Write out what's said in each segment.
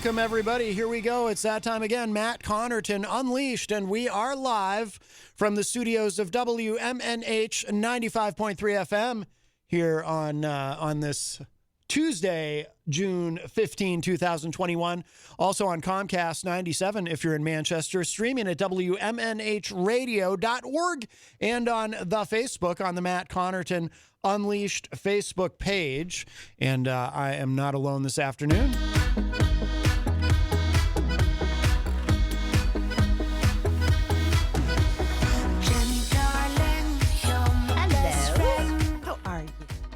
Welcome, everybody. Here we go. It's that time again. Matt Connarton Unleashed, and we are live from the studios of WMNH 95.3 FM here on this Tuesday, June 15, 2021. Also on Comcast 97 if you're in Manchester, streaming at WMNHradio.org and on the Facebook on the Matt Connarton Unleashed Facebook page. And I am not alone this afternoon.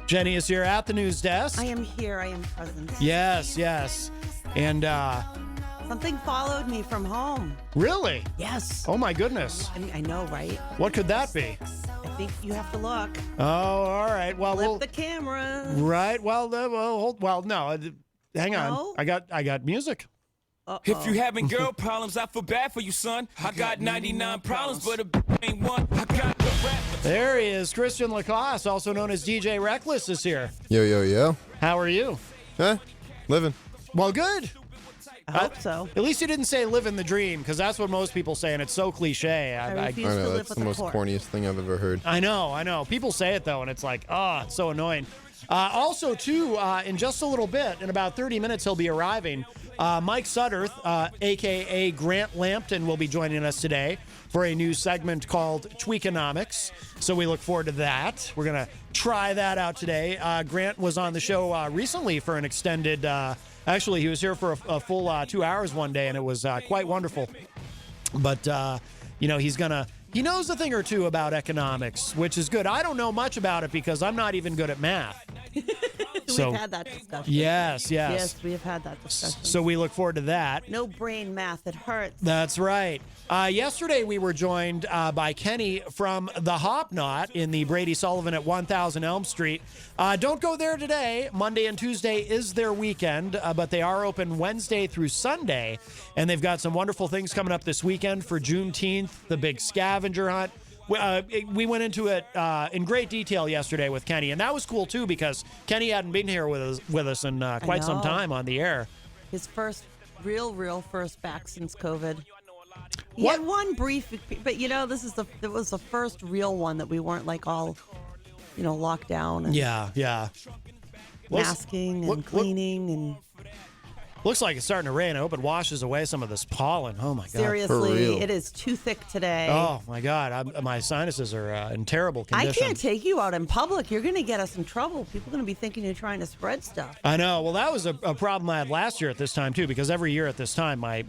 Jenny is here at the news desk. I am here. I am present. Yes, yes. And something followed me from home. Really? Yes. Oh my goodness. I know, right? What could that be? I think you have to look. Oh, all right. Well, flip the camera. Right. Well, no. Hang on. I got music. Uh-oh. If you having girl problems, I feel bad for you, son. I got 99 problems, but a ain't one. I got the rap. There he is. Christian LaCoss, also known as DJ Reckless, is here. Yo, yo, yo. How are you? Living. Well, good. I hope so. At least you didn't say living the dream, because that's what most people say, and it's so cliche. I refuse to know, live that's with the a most cork. corniest thing I've ever heard. I know. People say it, though, and it's like, it's so annoying. Also, too, in just a little bit, in about 30 minutes, he'll be arriving. Mike Sudderth, a.k.a. Grant Lampton, will be joining us today for a new segment called Tweakonomics. So we look forward to that. We're going to try that out today. Grant was on the show recently for an extended, actually, he was here for a full 2 hours one day, and it was quite wonderful. But, he knows a thing or two about economics, which is good. I don't know much about it because I'm not even good at math. We've had that discussion. Yes. Yes, we have had that discussion. So we look forward to that. No brain math. It hurts. That's right. Yesterday we were joined by Kenny from the Hop Knot in the Brady Sullivan at 1000 Elm Street. Don't go there today. Monday and Tuesday is their weekend, but they are open Wednesday through Sunday. And they've got some wonderful things coming up this weekend for Juneteenth, the big scavenger hunt. We went into it in great detail yesterday with Kenny, and that was cool too because Kenny hadn't been here with us in quite some time on the air. His first real first back since COVID. He had one brief, but it was the first real one that we weren't like all, locked down. And yeah. Masking and cleaning and. Looks like it's starting to rain. I hope it washes away some of this pollen. Oh, my God. Seriously, it is too thick today. Oh, my God. My sinuses are in terrible condition. I can't take you out in public. You're going to get us in trouble. People are going to be thinking you're trying to spread stuff. I know. Well, that was a problem I had last year at this time, too, because every year at this time, my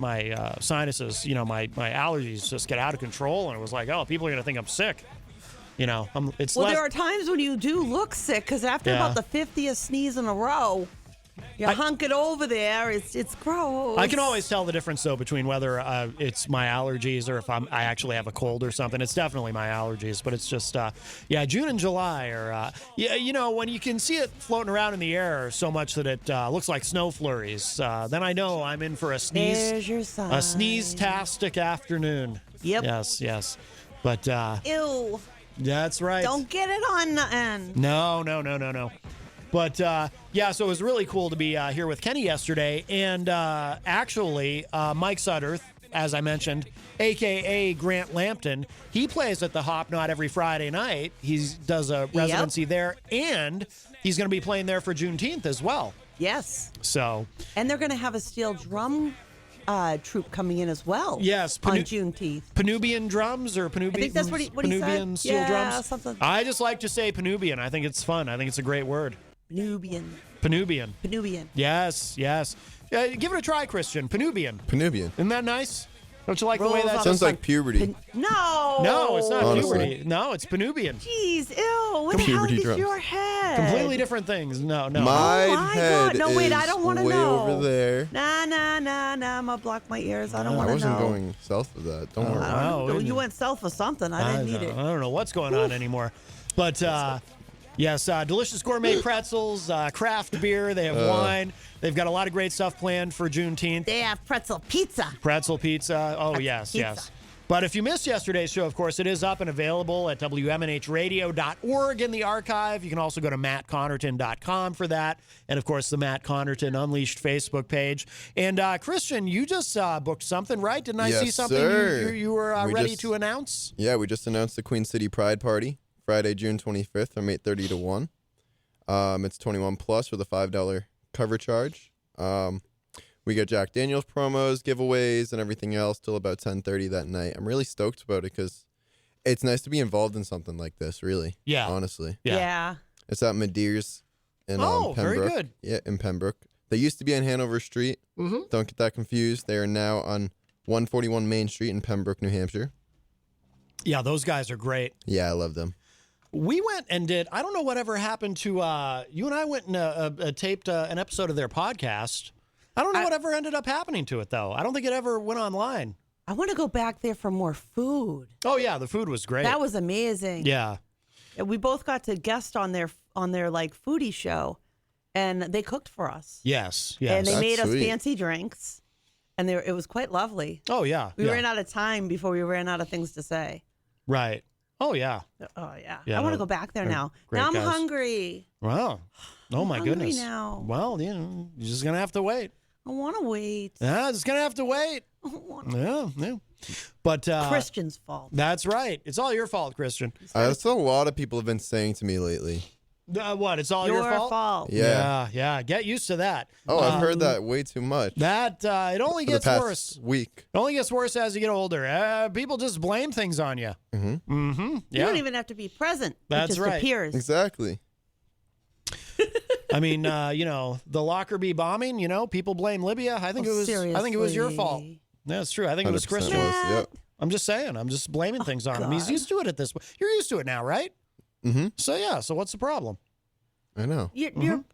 sinuses, my allergies just get out of control. And it was like, people are going to think I'm sick. There are times when you do look sick because after about the 50th sneeze in a row, you're hunkered over there. It's gross. I can always tell the difference, though, between whether it's my allergies or if I actually have a cold or something. It's definitely my allergies, but it's just, June and July are, when you can see it floating around in the air so much that it looks like snow flurries, then I know I'm in for a sneeze-tastic afternoon. Yep. Yes. But, ew. That's right. Don't get it on nothing. No. But, so it was really cool to be here with Kenny yesterday. And actually, Mike Sudderth, as I mentioned, a.k.a. Grant Lampton, he plays at the Hop Knot every Friday night. He does a residency there, and he's going to be playing there for Juneteenth as well. Yes. So. And they're going to have a steel drum troupe coming in as well. Yes. On Juneteenth. Penubian drums or Penubian? I think that's what he Penubian said. steel drums? Something. I just like to say Penubian. I think it's fun. I think it's a great word. Penubian. Yes. Give it a try, Christian. Penubian. Isn't that nice? Don't you like the way that sounds like puberty? No, it's not Honestly. puberty. No, it's Penubian. Jeez, ew. What the hell is your head? Completely different things. No. My head God. No, wait, I don't want to way know. over there. Nah. I'm going to block my ears. I don't want to know. I wasn't going south of that. Don't worry. Oh, You went south for something. I didn't need it. I don't know what's going on anymore. But, yes, delicious gourmet pretzels, craft beer. They have wine. They've got a lot of great stuff planned for Juneteenth. They have pretzel pizza. Pretzel pizza. Oh, Pretzel yes. pizza. But if you missed yesterday's show, of course, it is up and available at WMNHradio.org in the archive. You can also go to mattconnerton.com for that. And, of course, the Matt Connarton Unleashed Facebook page. And, Christian, you just booked something, right? Didn't I see something you were ready to announce? Yeah, we just announced the Queen City Pride Party, Friday, June 25th from 8:30 to 1. It's 21 plus with a $5 cover charge. We got Jack Daniels promos, giveaways, and everything else till about 10:30 that night. I'm really stoked about it because it's nice to be involved in something like this, really. Yeah. Honestly. Yeah. It's at Medear's in Pembroke. Very good. Yeah, in Pembroke. They used to be on Hanover Street. Mm-hmm. Don't get that confused. They are now on 141 Main Street in Pembroke, New Hampshire. Yeah, those guys are great. Yeah, I love them. We went and did, I don't know whatever happened to, you and I went and taped an episode of their podcast. I don't know whatever ended up happening to it, though. I don't think it ever went online. I want to go back there for more food. Oh, yeah, the food was great. That was amazing. Yeah. We both got to guest on their like foodie show, and they cooked for us. Yes. And they That's made us sweet. fancy drinks, and it was quite lovely. Oh, yeah. We ran out of time before we ran out of things to say. Right. Oh, yeah. Oh, yeah. Yeah, I want to no, go back there they're now. great Now I'm guys. hungry. Wow. Oh, my hungry goodness. now. Well, you know, you're just going to have to wait. I want to wait. Yeah, just going to have to wait. I don't wanna- Yeah. But Christian's fault. that's right. It's all your fault, Christian. That's what a lot of people have been saying to me lately. What? It's all your fault? Yeah. Yeah. Get used to that. Oh, I've heard that way too much. That it only for the gets past worse. week. It only gets worse as you get older. People just blame things on you. Mm-hmm. Mm-hmm. You Yeah. don't even have to be present. That's it just right. appears. Exactly. I mean, the Lockerbie bombing. People blame Libya. I think it was. I think it was your fault. That's true. I think it was 100% Christian. Yep. I'm just saying. I'm just blaming things on him. He's God. used to it at this point. You're used to it now, right? Mm-hmm. So yeah. So what's the problem? I know. You're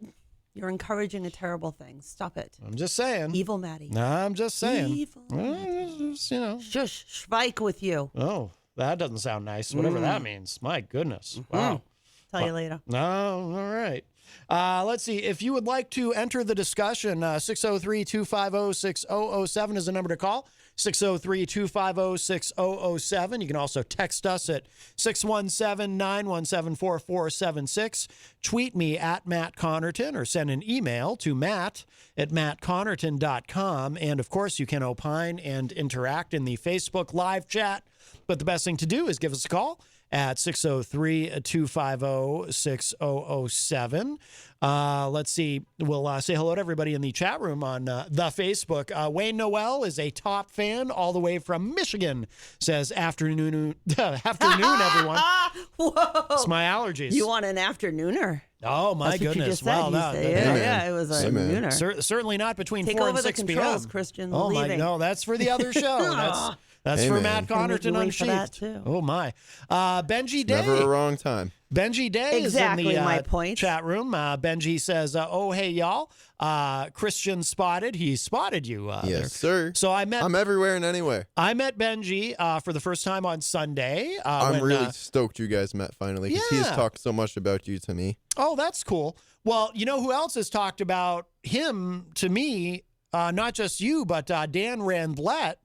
encouraging a terrible thing. Stop it. I'm just saying. Evil Maddie. No, I'm just saying. Evil. Just, Shush. Spike with you. Oh, that doesn't sound nice. Whatever that means. My goodness. Wow. Tell you later. No, all right. Let's see. If you would like to enter the discussion, 603-250-6007 is the number to call. 603-250-6007. You can also text us at 617-917-4476. Tweet me at Matt Connarton or send an email to matt@mattconnerton.com. And, of course, you can opine and interact in the Facebook live chat. But the best thing to do is give us a call at 603-250-6007. Let's see. We'll say hello to everybody in the chat room on the Facebook. Wayne Noel is a top fan all the way from Michigan. Says, afternoon, everyone. Whoa. It's my allergies. You want an afternooner? Oh, my That's what goodness. you just said. Well, You no, said, that- yeah, it was a Hey, man. nooner. certainly not between Take 4 over and the 6 controls, p.m. Christian. Oh, my, leaving. no, that's for the other show. That's Hey, for man. Matt Gonna make you Connarton wait for that, Unsheathed. too. Oh, my. Benji Day. Never a wrong time. Benji Day Exactly is in the my point. chat room. Benji says, oh, hey, y'all. Christian spotted. He spotted you. Yes, there. sir. So I'm everywhere and anywhere. I met Benji for the first time on Sunday. I'm really stoked you guys met finally because he has Yeah. talked so much about you to me. Oh, that's cool. Well, you know who else has talked about him to me? Not just you, but Dan Randlett,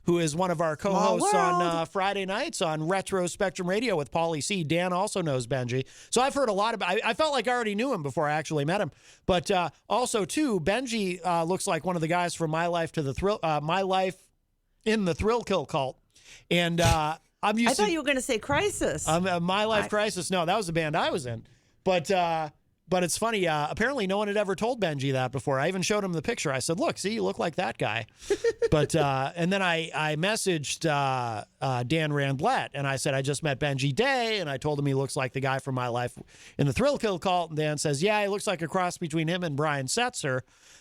who is one of our co-hosts on Friday nights on Retro Spectrum Radio with Pauly C. Dan also knows Benji. So I've heard a lot about I felt like I already knew him before I actually met him. But also, too, Benji looks like one of the guys from My Life in the Thrill Kill Cult. And I'm used I thought you were going to say Crisis. My Life Crisis. No, that was the band I was in. But it's funny. Apparently, no one had ever told Benji that before. I even showed him the picture. I said, "Look, see, you look like that guy." But and then I messaged Dan Randlett and I said, "I just met Benji Day," and I told him he looks like the guy from My Life in the Thrill Kill Cult. And Dan says, "Yeah, he looks like a cross between him and Brian Setzer."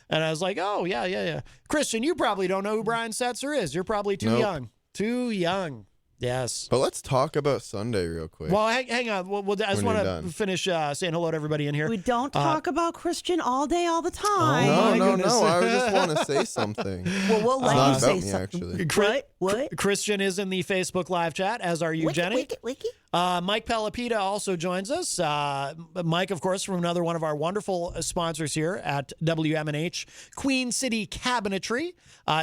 And I was like, "Oh yeah. Christian, you probably don't know who Brian Setzer is. You're probably too Nope. young. Too young." Yes. But let's talk about Sunday real quick. Well, hang on. I just When want you're to done. finish saying hello to everybody in here. we don't talk about Christian all day, all the time. Oh, my goodness. No. I just want to say something. Well, we'll let not you say about me, something. actually. What? Christian is in the Facebook live chat, as are you, Wiki, Jenny. wiki. Mike Pelopita also joins us. Mike, of course, from another one of our wonderful sponsors here at WMNH, Queen City Cabinetry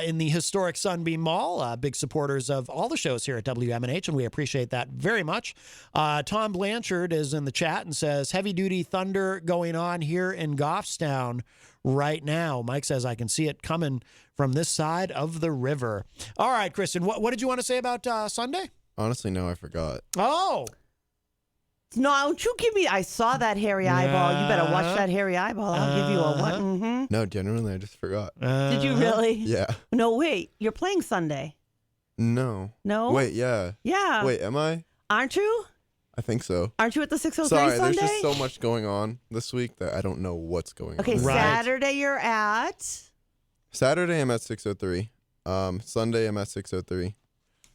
in the historic Sunbeam Mall. Big supporters of all the shows here at WMNH, and we appreciate that very much. Tom Blanchard is in the chat and says, heavy-duty thunder going on here in Goffstown right now. Mike says, I can see it coming from this side of the river. All right, Kristen, what did you want to say about Sunday? Honestly, no, I forgot. Oh. No, don't you give me. I saw that hairy eyeball. You better watch that hairy eyeball. I'll give you a what? Mm-hmm. No, genuinely, I just forgot. Did you really? Yeah. No, wait. You're playing Sunday. No. No? Wait, yeah. Yeah. Wait, am I? Aren't you? I think so. Aren't you at the 603 Sorry, Sunday? there's just so much going on this week that I don't know what's going Okay, on. Right. Saturday you're at. Saturday, I'm at 603. Sunday, I'm at 603.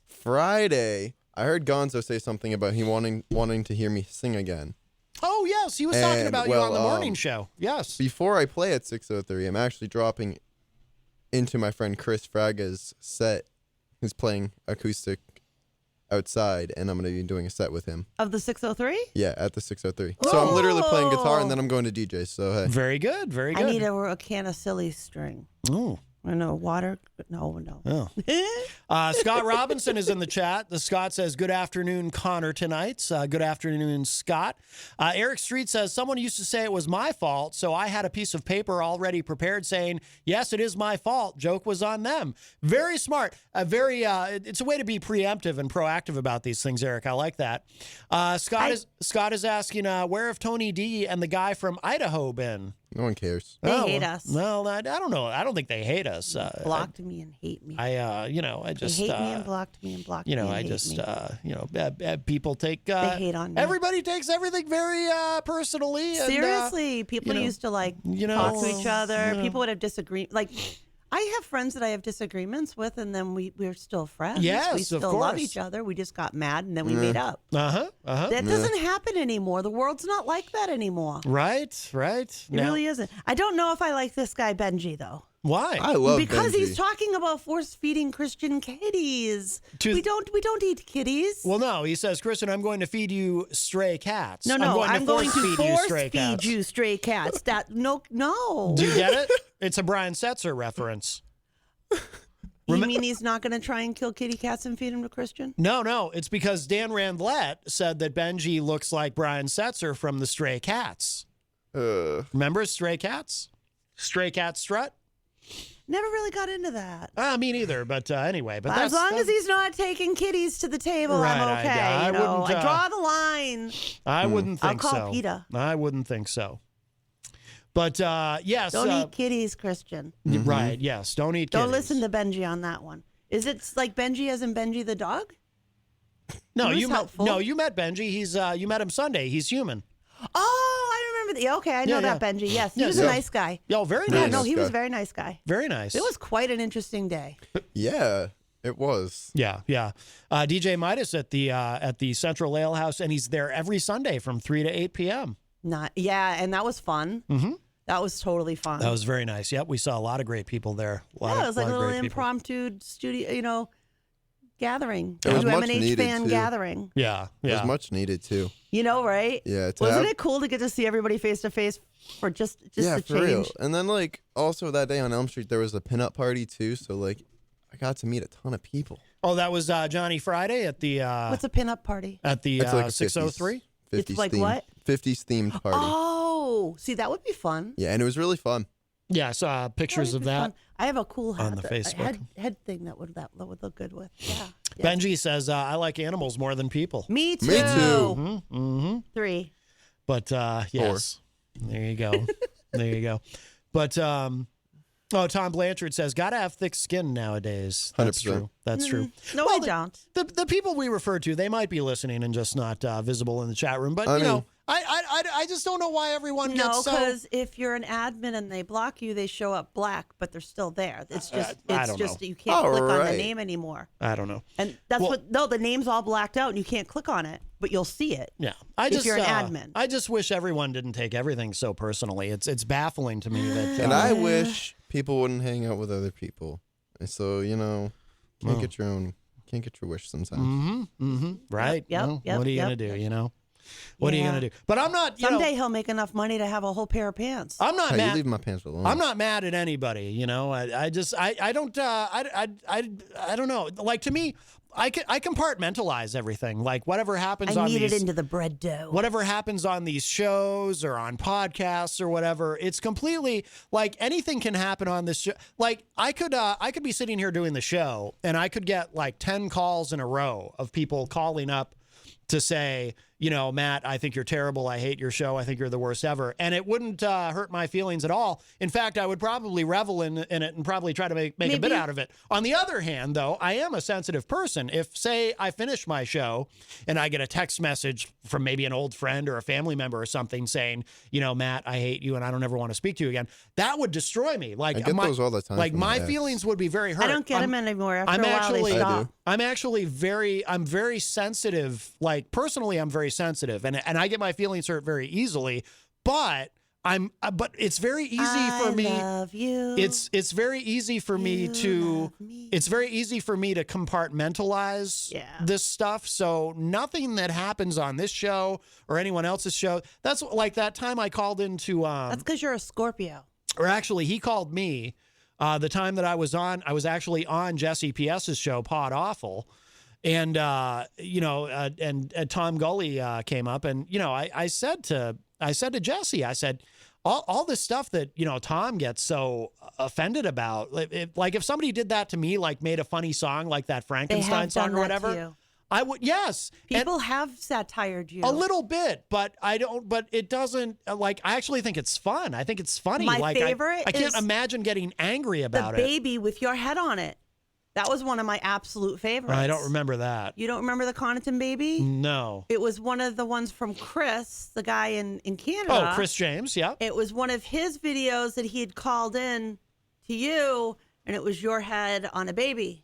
Friday, I heard Gonzo say something about he wanting to hear me sing again. Oh, yes. He was talking And, about you on the morning show. Yes. Before I play at 603, I'm actually dropping into my friend Chris Fraga's set. He's playing acoustic outside, and I'm going to be doing a set with him. Of the 603? Yeah, at the 603. So I'm literally playing guitar, and then I'm going to DJ, so hey. Very good. Very good. I need a can of silly string. Oh. I know, water. No. Oh. Scott Robinson is in the chat. The Scott says, good afternoon, Connartonites. Good afternoon, Scott. Eric Street says, someone used to say it was my fault, so I had a piece of paper already prepared saying, yes, it is my fault. Joke was on them. Very smart. It's a way to be preemptive and proactive about these things, Eric. I like that. Scott is asking, where have Tony D and the guy from Idaho been? No one cares. They hate us. Well, I don't know. I don't think they hate us. Blocked me and hate me. I just They hate me and blocked me and blocked me. I and just, hate me. people take. They hate on me. Everybody takes everything very personally. And, Seriously, people used to talk to each other. People would have disagreements. Like, I have friends that I have disagreements with, and then we're still friends. Yes, we still of love course. each other. We just got mad, and then we made up. That That doesn't happen anymore. The world's not like that anymore. Right. It really isn't. I don't know if I like this guy Benji though. Why? I love Because Benji. he's talking about force feeding Christian kitties. We don't eat kitties. Well, no. He says, Kristen, I'm going to feed you stray cats. No, I'm going to feed you stray cats. you stray cats. No. Do you get it? It's a Brian Setzer reference. You mean he's not going to try and kill kitty cats and feed them to Christian? No. It's because Dan Randlett said that Benji looks like Brian Setzer from the Stray Cats. Remember Stray Cats? Stray Cat Strut? Never really got into that. Me neither, but anyway. But as long as he's not taking kitties to the table, Right, I'm okay. I wouldn't, I draw the line. I wouldn't think I'll so. call PETA. I wouldn't think so. But yes. Don't eat kitties, Christian. Right, yes. Don't eat kitties. Don't listen to Benji on that one. Is it like Benji as in Benji the dog? No, He was helpful. you met Benji. He's you met him Sunday. He's human. Oh, I remember. Okay, I know that Benji. Yes, he was a nice guy. Yo, very Yeah, nice. no, he was guy. a very nice guy. Very nice. It was quite an interesting day. Yeah, it was. Yeah. DJ Midas at the Central Ale House, and he's there every Sunday from 3 to 8 p.m. And that was fun. Mm-hmm. That was totally fun. That was very nice. Yep, we saw a lot of great people there. It was like a little impromptu studio, gathering. It was much WMNH needed, fan too. gathering. Yeah. It was much needed too. Right? Yeah. Wasn't it cool to get to see everybody face to face for just yeah, the for real. change? And then also that day on Elm Street there was a pinup party too, so I got to meet a ton of people. Oh, that was Johnny Friday at the What's a pinup party? at the It's like a 603. 50s It's like theme, what? 50s themed party. Oh, see, that would be fun. Yeah, and it was really fun. Yeah, I saw pictures of that. Fun. I have a cool hat on the Facebook. head thing that would look good with. Yeah. Benji says, I like animals more than people. Me too. Me too. Mm-hmm. 3. But yes, there you go. There you go. But Tom Blanchard says, gotta have thick skin nowadays. That's 100%. true. That's true. No, Well, I don't. The people we refer to, they might be listening and just not visible in the chat room. But I just don't know why everyone No, gets so. because if you're an admin and they block you, they show up black, but they're still there. It's just I don't know. you can't click on the right. name anymore. I don't know. And that's the name's all blacked out and you can't click on it, but you'll see it. Yeah, if you're an admin. I just wish everyone didn't take everything so personally. It's baffling to me that. And I wish people wouldn't hang out with other people. And so, make it your own. can't get your wish sometimes. Right. Yep, Well, yep, what are you yep. going to do, you know? What are you going to do? But I'm not, you Someday know, he'll make enough money to have a whole pair of pants. I'm not Hey, you mad. leave my pants alone. I'm not mad at anybody, you know. I don't know. Like, to me, I compartmentalize everything. Like, whatever happens I on knead these, it into the bread dough. whatever happens on these shows or on podcasts or whatever, it's completely like anything can happen on this show. Like, I could be sitting here doing the show and I could get like 10 calls in a row of people calling up to say, you know, Matt, I think you're terrible. I hate your show. I think you're the worst ever. And it wouldn't hurt my feelings at all. In fact, I would probably revel in it and probably try to make a bit out of it. On the other hand, though, I am a sensitive person. If, say, I finish my show and I get a text message from maybe an old friend or a family member or something saying, you know, Matt, I hate you and I don't ever want to speak to you again, that would destroy me. Like, I get those all the time. Like, from my ex. feelings would be very hurt. I don't get them anymore. After a while, they I stop. do. I'm very sensitive. Like, personally, I'm very sensitive and I get my feelings hurt very easily, but it's very easy for me. I love you. It's very easy for me to compartmentalize this stuff. So nothing that happens on this show or anyone else's show. That's like that time I called into That's because you're a Scorpio. or actually he called me the time that I was actually on Jesse P.S.'s show, Pod Awful. And, you know, and Tom Gully came up and, you know, I said to Jesse, I said, all this stuff that, you know, Tom gets so offended about, like if somebody did that to me, like made a funny song like that Frankenstein song or whatever, I would, yes. People have satired you. A little bit, but it doesn't, like, I actually think it's fun. I think it's funny. My like, favorite I can't is imagine getting angry the about it. baby with your head on it. That was one of my absolute favorites. I don't remember that. You don't remember the Connarton baby? No. It was one of the ones from Chris, the guy in Canada. Oh, Chris James, yeah. It was one of his videos that he had called in to you, and it was your head on a baby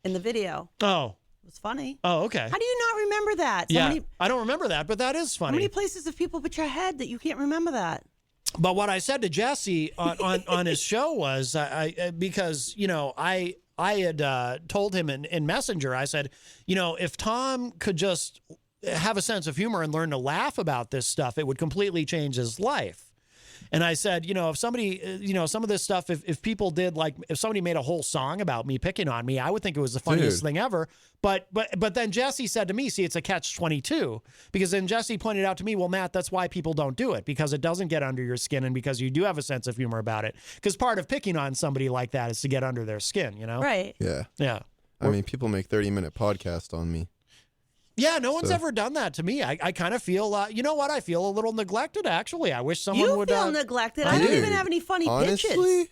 in the video. Oh. It was funny. Oh, okay. How do you not remember that? Yeah, I don't remember that, but that is funny. How many places have people put your head that you can't remember that? But what I said to Jesse on his show was, because, you know, I had told him in Messenger, I said, you know, if Tom could just have a sense of humor and learn to laugh about this stuff, it would completely change his life. And I said, you know, if somebody, you know, some of this stuff, if people did, like, if somebody made a whole song about me picking on me, I would think it was the funniest thing ever. But then Jesse said to me, see, it's a catch-22, because then Jesse pointed out to me, well, Matt, that's why people don't do it, because it doesn't get under your skin and because you do have a sense of humor about it. Because part of picking on somebody like that is to get under their skin, you know? Right. Yeah. Yeah. I mean, people make 30-minute podcasts on me. Yeah, no one's ever done that to me. I kind of feel, you know what? I feel a little neglected, actually. I wish someone would. You feel neglected. I I don't do. even have any funny Honestly? pitches.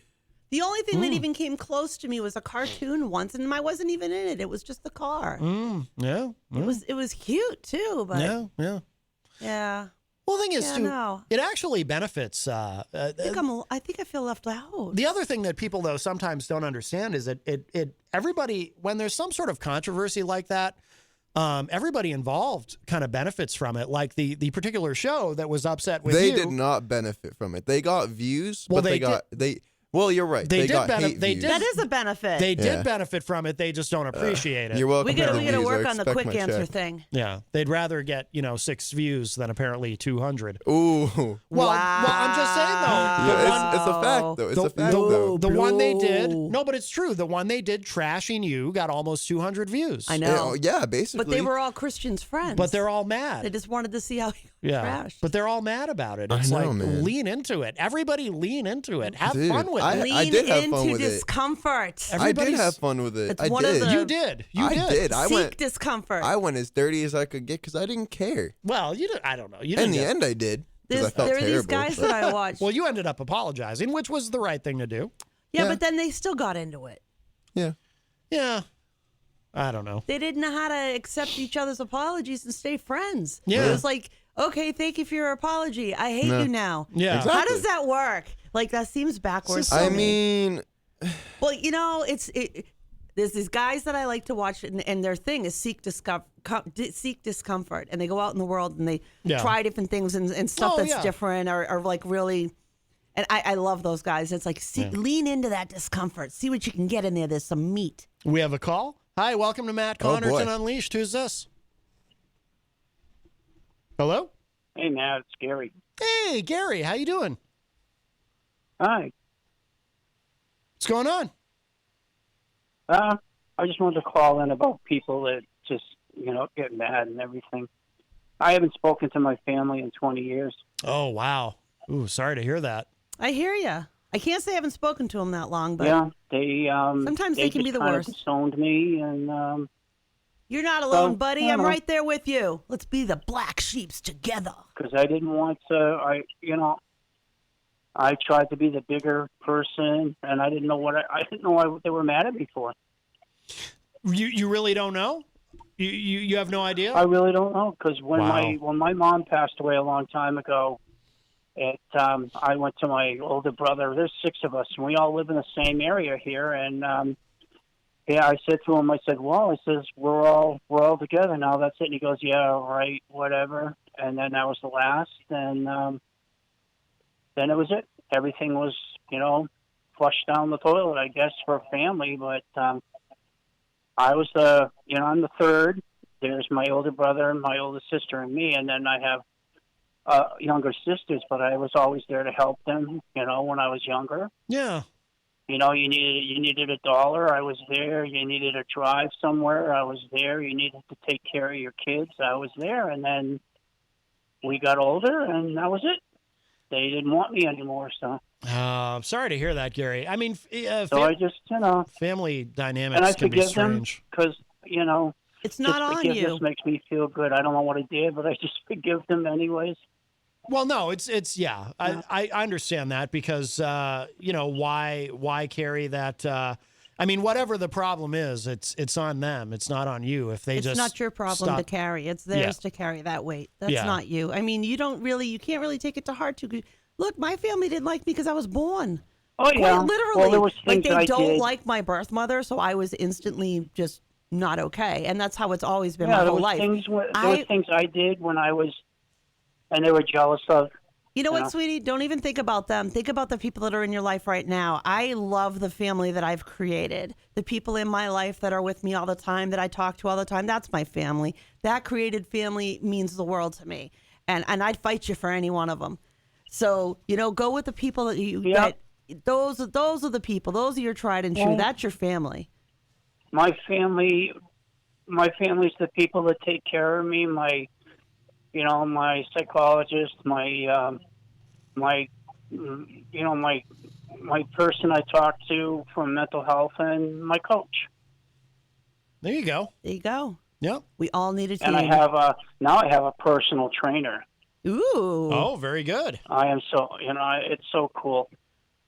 The only thing that even came close to me was a cartoon once, and I wasn't even in it. It was just the car. Yeah. It was cute too, but yeah. Well, the thing is, too, no. it actually benefits. I think I feel left out. The other thing that people, though, sometimes don't understand is that everybody, when there's some sort of controversy like that, everybody involved kind of benefits from it. Like the particular show that was upset with They you. did not benefit from it. They got views, Well, but well, you're right. They did got benefit- hate they views. did- That is a benefit. They did Yeah. benefit from it. They just don't appreciate it. You're welcome. we got for the to views. work I on the expect quick my answer check. thing. Yeah, they'd rather get 6 views than apparently 200. Ooh. Well, I'm just saying though. Yeah, it's a fact, though. It's a fact, though. The one they did, no, but it's true. The one they did trashing you got almost 200 views. I know. Yeah, basically. But they were all Christian's friends. But they're all mad. They just wanted to see how he Yeah, trashed. but they're all mad about it. I It's know, like, man. lean into it. Everybody lean into it. Have Dude, fun with it. Lean I did have into fun with it. discomfort. I did Everybody's- have fun with it. It's I one of did. the- You did. You I did. I Seek went. discomfort. I went as dirty as I could get because I didn't care. Well, you did. I don't know. You In didn't. the end, I did because I There's- felt there are terrible. these guys but- that I watch. Well, you ended up apologizing, which was the right thing to do. yeah, yeah. but then they still got into it. yeah. Yeah. I don't know. They didn't know how to accept each other's apologies and stay friends. Yeah. It was like, okay, thank you for your apology. I hate No. you now. Yeah. Exactly. How does that work? Like, that seems backwards. So to I me. mean, Well, there's these guys that I like to watch, and their thing is seek discomfort, and they go out in the world and they Yeah. try different things and stuff Oh, that's yeah. different or like really. And I love those guys. It's like lean into that discomfort, see what you can get in there. There's some meat. We have a call. Hi, welcome to Matt Oh, Connarton boy. Unleashed. Who's this? Hello? Hey, Matt, it's Gary. Hey, Gary, how you doing? Hi. What's going on? I just wanted to call in about people that just, get mad and everything. I haven't spoken to my family in 20 years. Oh, wow. Ooh, sorry to hear that. I hear you. I can't say I haven't spoken to them that long, but Yeah, they sometimes they can be just the kind worst. of disowned me, and You're not alone, So, buddy. I I'm don't know. right there with you. Let's be the black sheeps together. because I didn't want to, I tried to be the bigger person, and I didn't know I didn't know what they were mad at me for. You really don't know? You have no idea? I really don't know, because when Wow. my mom passed away a long time ago, I went to my older brother. There's 6 of us, and we all live in the same area here. And I said to him, "Well," I says, "we're all together now. That's it." And he goes, "Yeah, right, whatever." And then that was the last, and then it was it. Everything was, flushed down the toilet, I guess, for family. But I was I'm the third. There's my older brother, my older sister, and me, and then I have younger sisters. But I was always there to help them, when I was younger. Yeah. You needed $1, I was there. You needed a drive somewhere, I was there. You needed to take care of your kids, I was there. And then we got older, and that was it. They didn't want me anymore, so I'm sorry to hear that, Gary. I mean, so I just, family and I dynamics can be forgive them strange. because, It's not just on forgiveness you. makes me feel good. I don't know what I did, but I just forgive them anyways. Well, no, it's yeah. I understand that because why carry that? I mean, whatever the problem is, it's on them. It's not on you. If they It's just not your problem to stop- carry. It's theirs to carry that weight. That's Yeah. not you. I mean, you can't really take it to heart. Look, my family didn't like me because I was born. Oh, yeah. Quite literally. Well, there was Like things that they I don't did. like my birth mother, so I was instantly just not okay. And that's how it's always been Yeah, my there whole was life. there was things I did when I was, and they were jealous of. You know Yeah. what, sweetie? Don't even think about them. Think about the people that are in your life right now. I love the family that I've created. The people in my life that are with me all the time, that I talk to all the time, that's my family. That created family means the world to me. And I'd fight you for any one of them. So, go with the people that you Yep. those are the people. Those are your tried and true. Well, That's your family. My family's the people that take care of me. My psychologist, my person I talk to from mental health, and my coach. There you go. There you go. Yep. We all need a team. And I have a personal trainer. Ooh. Oh, very good. I am it's so cool.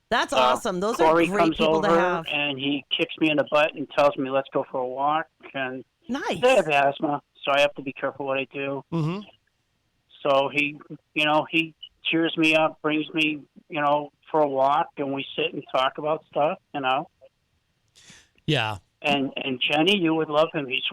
That's awesome. Those Corey are great comes people over to have. and he kicks me in the butt and tells me, "Let's go for a walk." And Nice. I have asthma, so I have to be careful what I do. Mm-hmm. So he cheers me up, brings me, for a walk, and we sit and talk about stuff, Yeah. And Jenny, you would love him. He's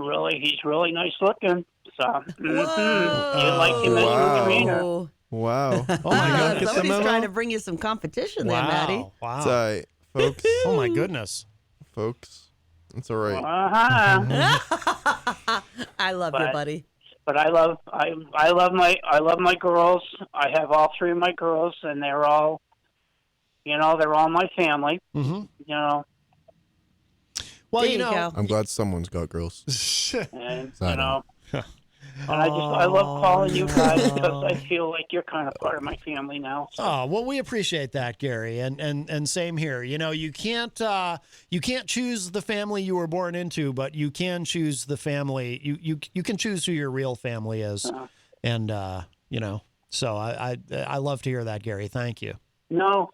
really nice looking. So you like him as your trainer. Whoa. Wow. Oh my God. Get the Somebody's memo? trying to bring you some competition there, Maddie. Wow. It's all right, folks. Oh my goodness. Folks. It's all right. Uh-huh. I love you, But- buddy. But I love my girls. I have all 3 of my girls, and they're all my family. Mm-hmm. Well, There you go. I'm glad someone's got girls. And I don't. and I love calling you guys because I feel like you're kind of part of my family now. So. Oh, well, we appreciate that, Gary, and same here. You can't choose the family you were born into, but you can choose the family. You can choose who your real family is, and So I love to hear that, Gary. Thank you. No,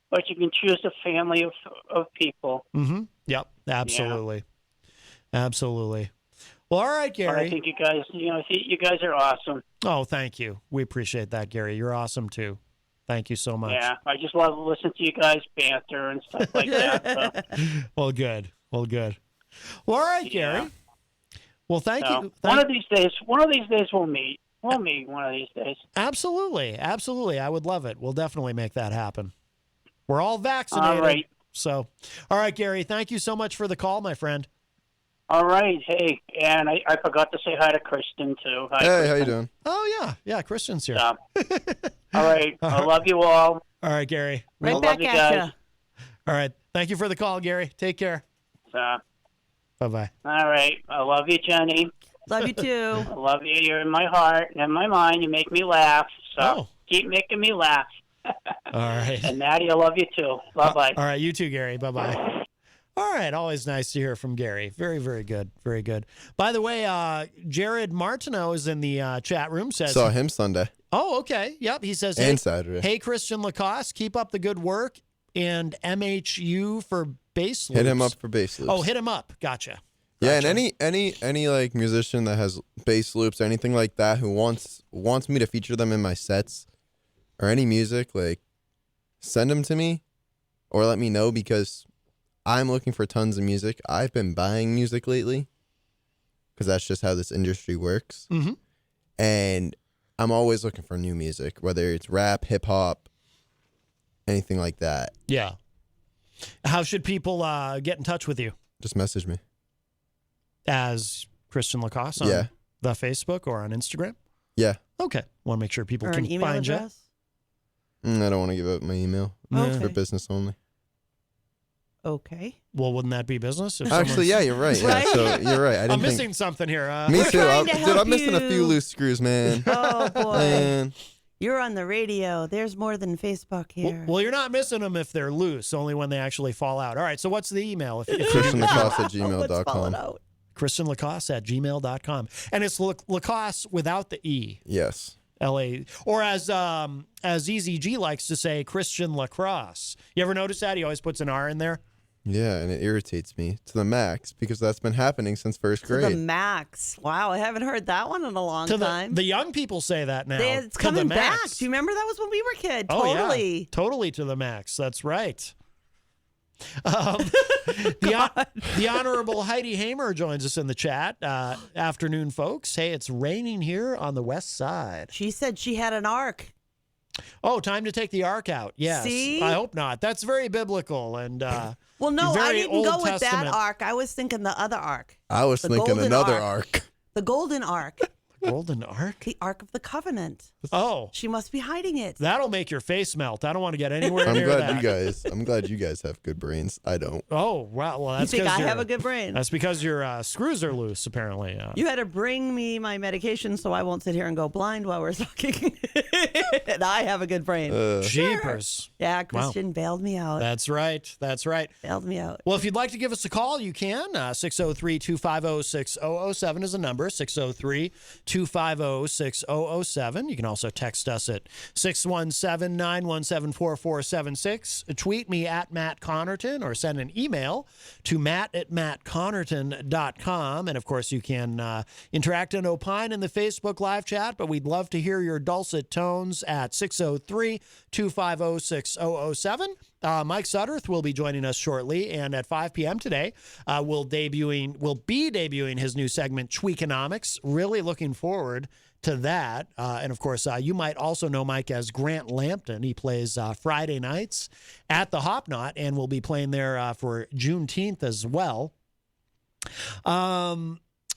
but you can choose a family of people. Mm-hmm. Yep. Absolutely. Yeah. Absolutely. Well, all right, But I Gary. think you guys are awesome. Oh, thank you. We appreciate that, Gary. You're awesome too. Thank you so much. Yeah, I just love listening to you guys banter and stuff like that. So. Well, good. Well, all right, Gary. Yeah. Well, thank So, you. one of these days we'll meet. We'll meet one of these days. Absolutely. I would love it. We'll definitely make that happen. We're all vaccinated. All right. So, all right, Gary, thank you so much for the call, my friend. All right. Hey, and I forgot to say hi to Kristen, too. Hi, Hey, Kristen. how you doing? Oh, yeah. Yeah, Christian's here. All right. I love you all. All right, Gary. Right I love back you at guys. you. All right. Thank you for the call, Gary. Take care. Bye-bye. All right. I love you, Jenny. Love you too. I love you. You're in my heart and in my mind. You make me laugh. So keep making me laugh. All right. And Maddie, I love you too. Bye-bye. All right, you too, Gary. Bye-bye. All right, always nice to hear from Gary. Very, very good. Very good. By the way, Jared Martineau is in the chat room. Says, Saw him Sunday oh, okay. Yep. He says, and Saturday. Hey, Christian LaCoss, keep up the good work. And MHU for bass loops. Hit him up for bass loops. Oh, hit him up. Gotcha. Yeah, and any like musician that has bass loops or anything like that who wants me to feature them in my sets or any music, like send them to me or let me know because I'm looking for tons of music. I've been buying music lately because that's just how this industry works. Mm-hmm. And I'm always looking for new music, whether it's rap, hip hop, anything like that. Yeah. How should people get in touch with you? Just message me. As Christian LaCoss on the Facebook or on Instagram? Yeah. Okay. Want to make sure people Or can an email find address? I don't want to give out my email. Okay. It's for business only. Okay. you. Well, wouldn't that be business? If Actually, yeah, you're right. Yeah, Right? so you're right. I didn't I'm think. missing something here. Me We're too. trying to Dude, help I'm missing a few you. loose screws, man. Oh boy. Man. You're on the radio. There's more than Facebook here. Well, you're not missing them if they're loose, only when they actually fall out. All right, so what's the email? If ChristianLacoste at Let's follow it gmail.com. out. Christian LaCosse at gmail.com. And it's LaCosse without the E. Yes. L-A. Or as EZG likes to say, Christian Lacrosse. You ever notice that? He always puts an R in there. Yeah, and it irritates me to the max because that's been happening since first To the grade. max. Wow, I haven't heard that one in a long To time. the young people say that now. It's to the coming back. max. Do you remember that was when we were kids? Oh, Totally. yeah. Totally to the max. That's right. The Honorable Heidi Hamer joins us in the chat. Afternoon, folks. Hey, it's raining here on the west side. She said she had an arc. Oh, time to take the ark out. Yes. See? I hope not. That's very biblical and Well, no, I very didn't Old go with Testament. that arc. I was thinking the other arc. I was The thinking golden another arc. arc. The golden arc. golden ark. The Ark of the Covenant. Oh, She must be hiding it. that'll make your face melt. I don't want to get anywhere I'm near glad that. I'm glad you guys have good brains. I don't. Oh, wow. Well, You that's think because I have a good brain? That's because your screws are loose, apparently. You had to bring me my medication so I won't sit here and go blind while we're talking. And I have a good brain. Jeepers. Yeah, Christian bailed me out. That's right. That's right. Bailed me out. Well, if you'd like to give us a call, you can. 603-250-6007 is the number, 603-250-6007. You can also text us at 617-917-4476. Tweet me at Matt Connarton or send an email to matt@mattconnerton.com. And, of course, you can interact and opine in the Facebook live chat, but we'd love to hear your dulcet tones at 603-250-6007. Mike Sudderth will be joining us shortly, and at 5 p.m. today, will be debuting his new segment, Tweakonomics. Really looking forward to that. And of course, you might also know Mike as Grant Lampton. He plays Friday nights at the Hop Knot, and will be playing there for Juneteenth as well.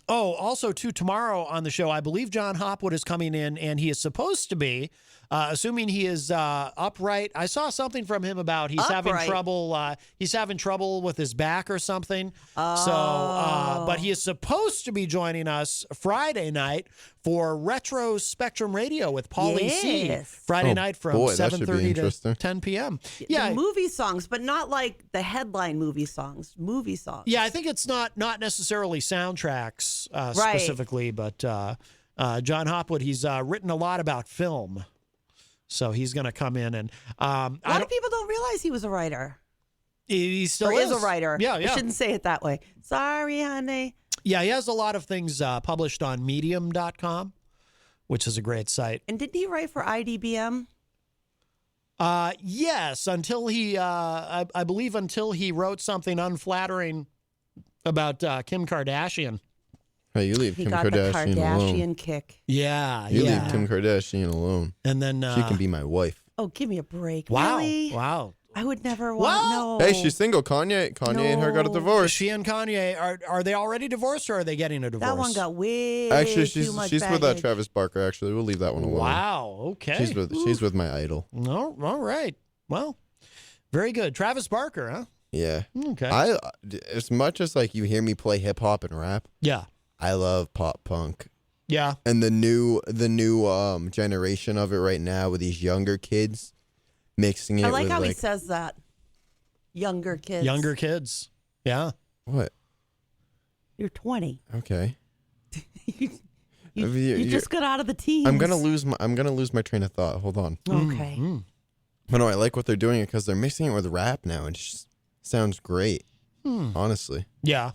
Also, too, tomorrow on the show, I believe John Hopwood is coming in, and he is supposed to be, assuming he is upright. I saw something from him about he's having trouble. He's having trouble with his back or something. But he is supposed to be joining us Friday night for Retro Spectrum Radio with Pauly C. Yes. Friday night from boy, that should be 7:30 to interesting. 10 p.m. The movie songs, but not like the headline movie songs. Movie songs. Yeah, I think it's not necessarily soundtracks specifically, but John Hopwood, he's written a lot about film, so he's going to come in and A lot of people don't realize he was a writer. He still Or is a writer. Yeah, I shouldn't say it that way. Sorry, honey. Yeah, he has a lot of things published on Medium.com, which is a great site. And did he write for IDBM? Yes, until he, I believe, until he wrote something unflattering about Kim Kardashian. Hey, you leave He Kim got the Kardashian alone. Kardashian kick. Yeah, You yeah. leave Kim Kardashian alone. And then She can be my wife. Oh, give me a break. wow, Really? wow. I would never want. Well, no. Hey, she's single. Kanye and her got a No. divorce. She and Kanye are they already divorced or are they getting a divorce? That one got way Actually, too much she's with baggage. Travis Barker. Actually, we'll leave that one alone. Wow. Okay. She's with my idol. No. All right. Well, very good. Travis Barker, huh? Yeah. Okay. I as much as like you hear me play hip hop and rap, Yeah. I love pop punk. Yeah. And the new generation of it right now with these younger kids mixing it I like with how like he says that. Younger kids. Younger kids. Yeah. what? You're 20. Okay. You You're- just got out of the teens. I'm gonna lose my train of thought. Hold on. Okay. But no, I like what they're doing because they're mixing it with rap now, and it just sounds great. Honestly, Yeah.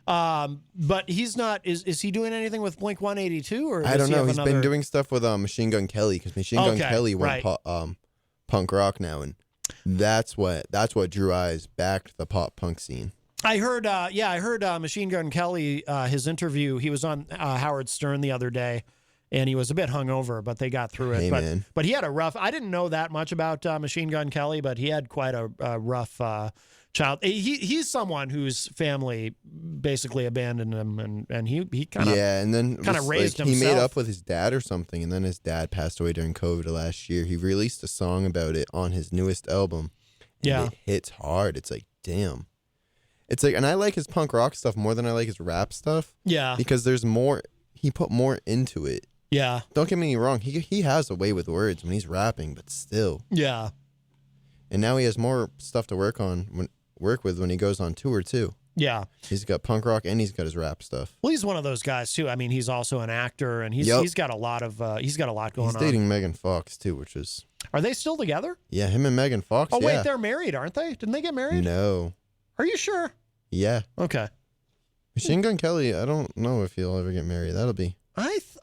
But he's not. Is he doing anything with Blink 182 or? I does don't he know. have He's another... been doing stuff with Machine Gun Kelly because Machine Gun Okay, Kelly went right. punk rock now, and that's what drew eyes back to the pop punk scene. I heard. I heard Machine Gun Kelly. His interview. He was on Howard Stern the other day, and he was a bit hungover, but they got through it. Hey, but man. but he had a rough. I didn't know that much about Machine Gun Kelly, but he had quite a rough child. He's someone whose family basically abandoned him, and he kind of Yeah, and then kinda was, raised like, he made himself. up with his dad or something, and then his dad passed away during COVID last year. He released a song about it on his newest album. And Yeah. it hits hard. It's like, damn. It's like, and I like his punk rock stuff more than I like his rap stuff yeah because there's more. He put more into it. yeah Don't get me wrong. He has a way with words when he's rapping, but still. yeah. And now he has more stuff to work with when he goes on tour too. Yeah. He's got punk rock and he's got his rap stuff. Well, he's one of those guys too. I mean, he's also an actor, and he's got a lot of going He's on. dating Megan Fox too, which is Are they still together? yeah, him and Megan Fox. Oh wait, yeah. they're married, aren't they? Didn't they get married? No. Are you sure? Yeah. Okay. Machine Gun Kelly, I don't know if he'll ever get married. That'll be.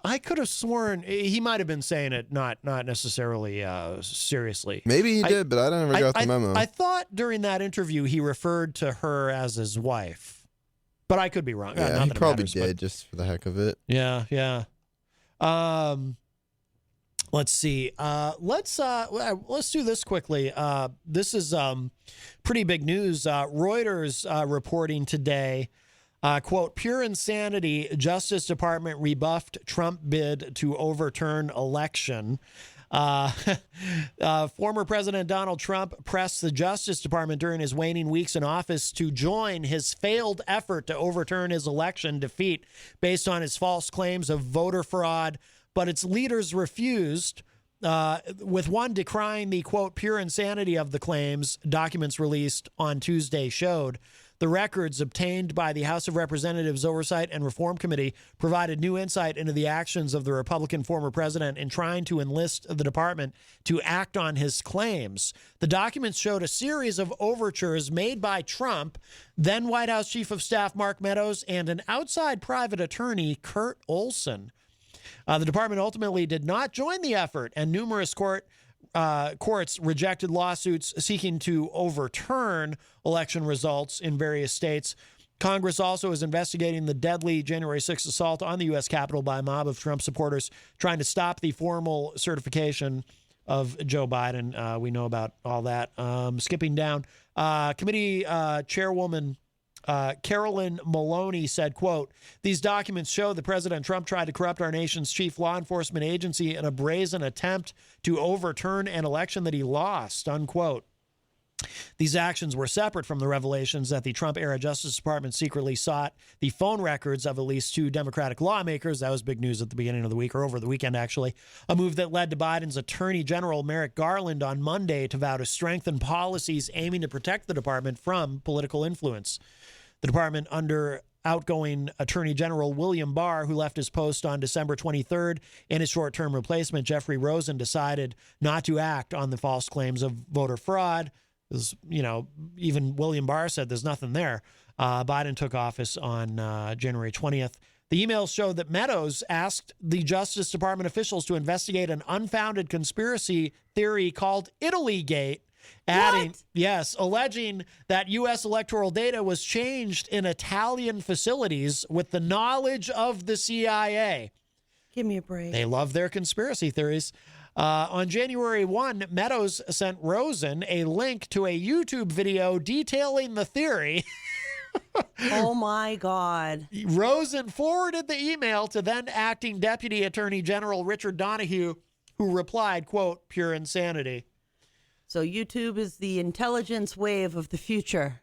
I could have sworn he might have been saying it not necessarily seriously. Maybe he did, but I never got the memo. I thought during that interview he referred to her as his wife, but I could be wrong. yeah, Not he that it probably matters, did but- just for the heck of it. Yeah, yeah. Let's see. Let's do this quickly. This is pretty big news. Reuters reporting today. Quote, pure insanity. Justice Department rebuffed Trump bid to overturn election. Former President Donald Trump pressed the Justice Department during his waning weeks in office to join his failed effort to overturn his election defeat based on his false claims of voter fraud, but its leaders refused. With one decrying the, quote, pure insanity of the claims, documents released on Tuesday showed. The records obtained by the House of Representatives Oversight and Reform Committee provided new insight into the actions of the Republican former president in trying to enlist the department to act on his claims. The documents showed a series of overtures made by Trump, then White House Chief of Staff Mark Meadows, and an outside private attorney, Kurt Olson. The department ultimately did not join the effort, and numerous courts rejected lawsuits seeking to overturn election results in various states. Congress also is investigating the deadly January 6th assault on the U.S. Capitol by a mob of Trump supporters trying to stop the formal certification of Joe Biden. We know about all that. Skipping down, committee chairwoman Carolyn Maloney said, quote, these documents show that President Trump tried to corrupt our nation's chief law enforcement agency in a brazen attempt to overturn an election that he lost, unquote. These actions were separate from the revelations that the Trump-era Justice Department secretly sought the phone records of at least two Democratic lawmakers. That was big news at the beginning of the week, or over the weekend, actually. A move that led to Biden's Attorney General Merrick Garland on Monday to vow to strengthen policies aiming to protect the department from political influence. The department, under outgoing Attorney General William Barr, who left his post on December 23rd, and his short-term replacement, Jeffrey Rosen, decided not to act on the false claims of voter fraud. Even William Barr said there's nothing there. Biden took office on January 20th. The emails showed that Meadows asked the Justice Department officials to investigate an unfounded conspiracy theory called Italygate, alleging that U.S. electoral data was changed in Italian facilities with the knowledge of the CIA. Give me a break. They love their conspiracy theories. On January 1, Meadows sent Rosen a link to a YouTube video detailing the theory. Oh, my God. Rosen forwarded the email to then acting Deputy Attorney General Richard Donahue, who replied, quote, pure insanity. So YouTube is the intelligence wave of the future.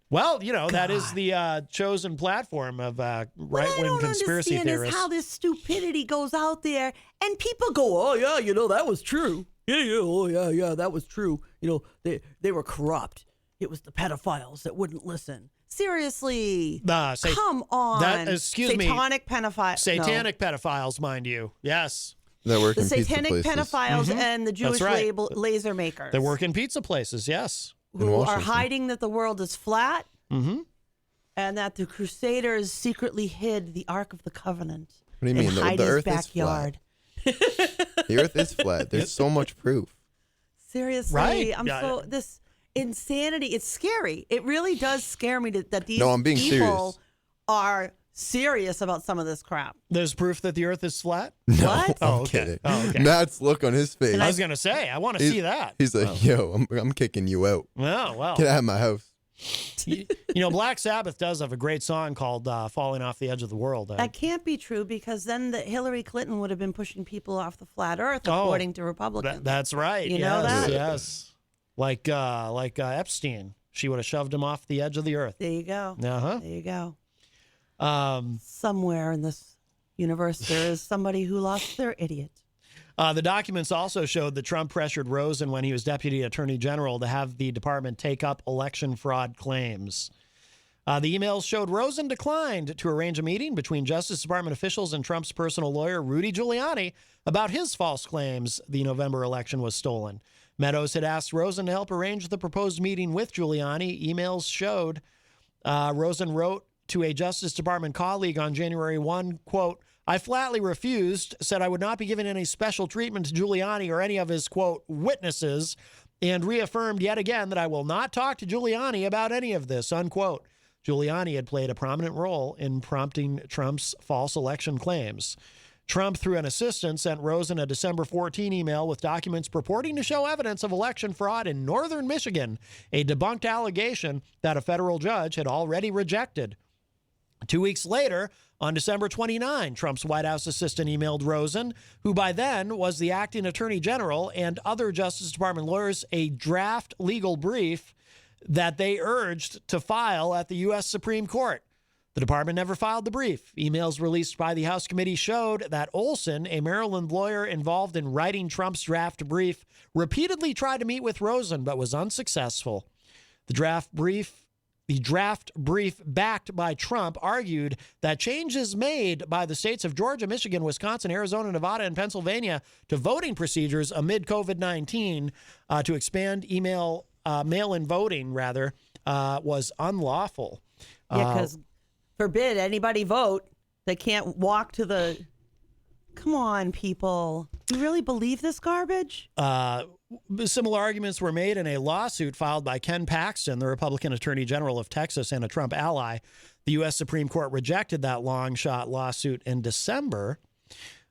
Well, that is the chosen platform of right-wing conspiracy theorists. theorists. Is how this stupidity goes out there, and people go, "Oh yeah, that was true. Yeah, that was true. They were corrupt. It was the pedophiles that wouldn't listen." Seriously, come on. Excuse me. Satanic pedophiles. Satanic pedophiles, mind you. Yes. They work The in pizza satanic places. pedophiles and the Jewish right. laser makers. They work in pizza places, yes. who are Washington. hiding that the world is flat, Mm-hmm. and that the Crusaders secretly hid the Ark of the Covenant. What do you mean? In The Heidi's earth backyard. is flat. The earth is flat. There's so much proof. Seriously, Right. This insanity. It's scary. It really does scare me that these No, I'm being people serious. are serious about some of this crap. There's proof that the earth is flat? No, What? I'm Oh, okay. kidding. Oh, okay. Matt's look on his face. I was going to say, I want to see that. He's like, yo, I'm kicking you out. Oh, well. Get out of my house. Black Sabbath does have a great song called Falling Off the Edge of the World. That can't be true because then Hillary Clinton would have been pushing people off the flat Earth, Oh, according to Republicans. That's right. You yes, know that? Yes. Like Epstein. She would have shoved him off the edge of the earth. There you go. Uh-huh. There you go. Um, Somewhere in this universe, there is somebody who lost their idiot. The documents also showed that Trump pressured Rosen when he was Deputy Attorney General to have the department take up election fraud claims. The emails showed Rosen declined to arrange a meeting between Justice Department officials and Trump's personal lawyer, Rudy Giuliani, about his false claims the November election was stolen. Meadows had asked Rosen to help arrange the proposed meeting with Giuliani. Emails showed Rosen wrote to a Justice Department colleague on January 1, quote, I flatly refused, said I would not be giving any special treatment to Giuliani or any of his, quote, witnesses, and reaffirmed yet again that I will not talk to Giuliani about any of this, unquote. Giuliani had played a prominent role in prompting Trump's false election claims. Trump, through an assistant, sent Rosen a December 14 email with documents purporting to show evidence of election fraud in northern Michigan, a debunked allegation that a federal judge had already rejected. 2 weeks later, on December 29, Trump's White House assistant emailed Rosen, who by then was the acting attorney general, and other Justice Department lawyers a draft legal brief that they urged to file at the U.S. Supreme Court. The department never filed the brief. Emails released by the House committee showed that Olson, a Maryland lawyer involved in writing Trump's draft brief, repeatedly tried to meet with Rosen but was unsuccessful. The draft brief backed by Trump argued that changes made by the states of Georgia, Michigan, Wisconsin, Arizona, Nevada, and Pennsylvania to voting procedures amid COVID-19 to expand mail-in voting, was unlawful. Yeah, because forbid anybody vote. They can't walk to the... Come on, people. You really believe this garbage? Similar arguments were made in a lawsuit filed by Ken Paxton, the Republican Attorney General of Texas and a Trump ally. The U.S. Supreme Court rejected that long-shot lawsuit in December.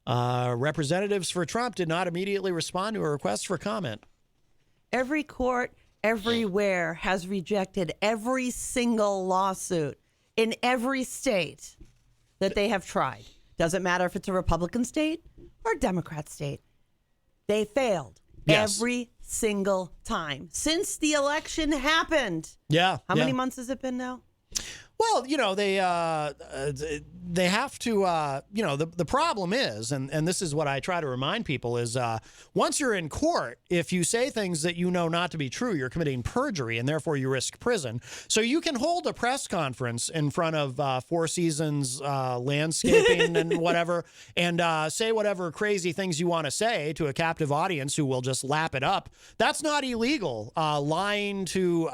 Representatives for Trump did not immediately respond to a request for comment. Every court everywhere has rejected every single lawsuit in every state that they have tried. Doesn't matter if it's a Republican state or a Democrat state. They failed every single time since the election happened. Yeah. How many months has it been now? Well, they have to, the problem is, and this is what I try to remind people is once you're in court, if you say things that you know not to be true, you're committing perjury and therefore you risk prison. So you can hold a press conference in front of Four Seasons landscaping and whatever, and say whatever crazy things you want to say to a captive audience who will just lap it up. That's not illegal. Lying to,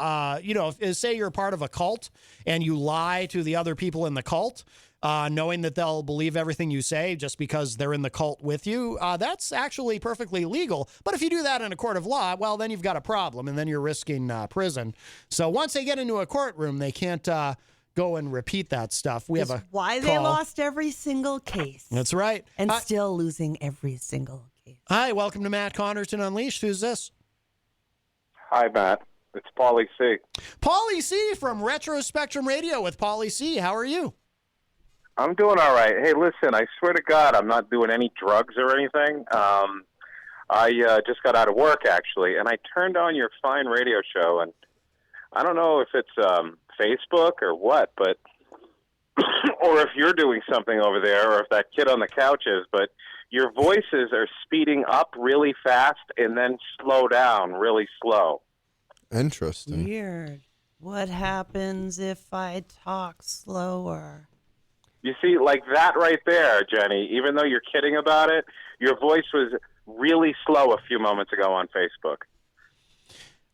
say you're part of a cult and you lie to the other people in the cult, knowing that they'll believe everything you say just because they're in the cult with you, that's actually perfectly legal. But if you do that in a court of law, well, then you've got a problem, and then you're risking prison. So once they get into a courtroom, they can't go and repeat that stuff. We have a why call. They lost every single case. That's right. And still losing every single case. case. Hi, welcome to Matt Connarton Unleashed. Who's this? Hi, Matt. It's Pauly C. Pauly C from Retro Spectrum Radio with Pauly C. How are you? I'm doing all right. Hey, listen, I swear to God, I'm not doing any drugs or anything. I just got out of work, actually, and I turned on your fine radio show, and I don't know if it's Facebook or what, but or if you're doing something over there, or if that kid on the couch is, but your voices are speeding up really fast and then slow down really slow. Interesting. Weird. What happens if I talk slower? You see, like that right there, Jenny, even though you're kidding about it, your voice was really slow a few moments ago on Facebook.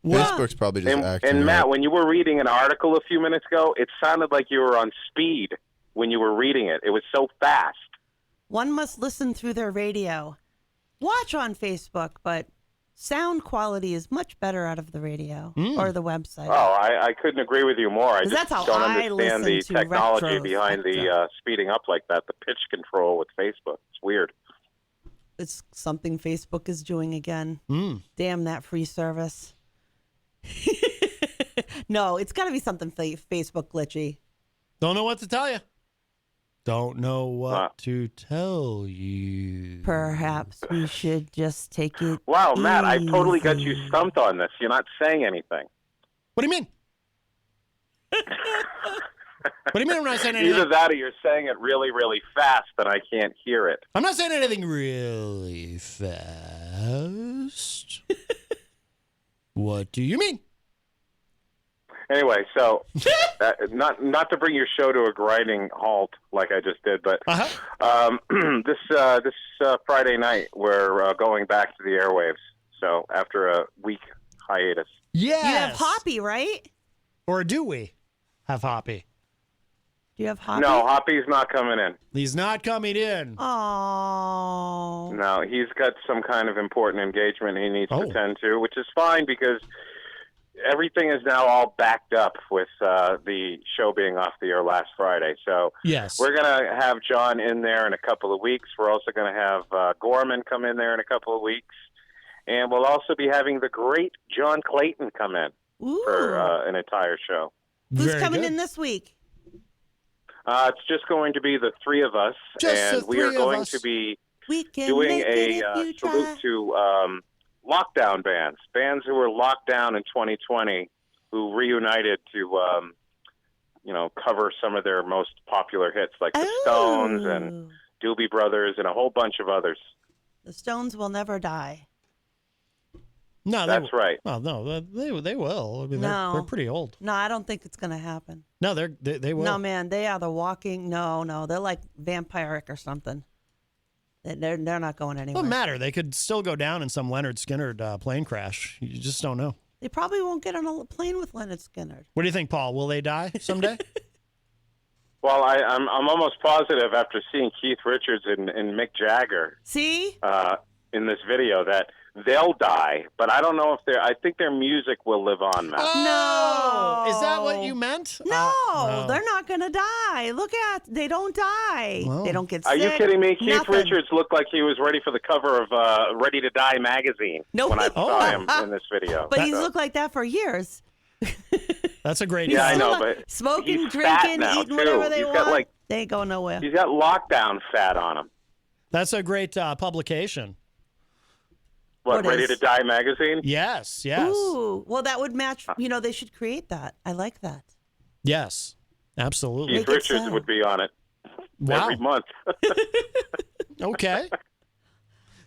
Facebook's probably just acting And Matt, up. when you were reading an article a few minutes ago, it sounded like you were on speed when you were reading it. It was so fast. One must listen through their radio. Watch on Facebook, but sound quality is much better out of the radio or the website. Oh, I couldn't agree with you more. I 'Cause just that's how don't I understand the listen to technology Retro behind the Spectrum. speeding up like that, the pitch control with Facebook. It's weird. It's something Facebook is doing again. Damn that free service. No, it's got to be something Facebook glitchy. Don't know what to tell you. Don't know what to tell you. Perhaps we should just take it Wow, Matt, I totally got you easy. stumped on this. You're not saying anything. What do you mean? What do you mean I'm not saying anything? Either that or you're saying it really, really fast and I can't hear it. I'm not saying anything really fast. What do you mean? Anyway, so not to bring your show to a grinding halt like I just did, but this Friday night we're going back to the airwaves. So after a week hiatus. Yes. You have Hoppy, right? Or do we have Hoppy? Do you have Hoppy? No, Hoppy's not coming in. He's not coming in. Oh. No, he's got some kind of important engagement he needs to attend to, which is fine because everything is now all backed up with the show being off the air last Friday. So Yes. we're going to have John in there in a couple of weeks. We're also going to have Gorman come in there in a couple of weeks. And we'll also be having the great John Clayton come in for an entire show. Who's Very coming good. in this week? It's just going to be the three of us, Just and the we are three of going us. to be We can doing make it a if you salute try. to lockdown bands who were locked down in 2020, who reunited to, cover some of their most popular hits, like the Stones and Doobie Brothers and a whole bunch of others. The Stones will never die. No, That's right. Well, no, they will. I mean, No. they're pretty old. No, I don't think it's going to happen. No, they will. No, man, they are the walking. No, they're like vampiric or something. They're not going anywhere. Doesn't matter. They could still go down in some Leonard Skinner plane crash. You just don't know. They probably won't get on a plane with Leonard Skinner. What do you think, Paul? Will they die someday? Well, I'm almost positive after seeing Keith Richards and Mick Jagger See? in this video that they'll die, but I don't know if I think their music will live on, Matt. No. Is that what you meant? No, they're not going to die. They don't die. Well. They don't get Are sick. you kidding me? Keith Nothing. Richards looked like he was ready for the cover of Ready to Die magazine Nope. when I saw him in this video. But he's So- looked like that for years. That's a great. Yeah, I He's know, still but smoking, he's fat drinking, now, eating too. whatever they He's want. got, They ain't going nowhere. he's got lockdown fat on him. That's a great publication. What Ready is? to Die magazine? Yes. Ooh, well, that would match. They should create that. I like that. Yes. Absolutely. Keith Make it Richards so. would be on it Wow. every month. Okay.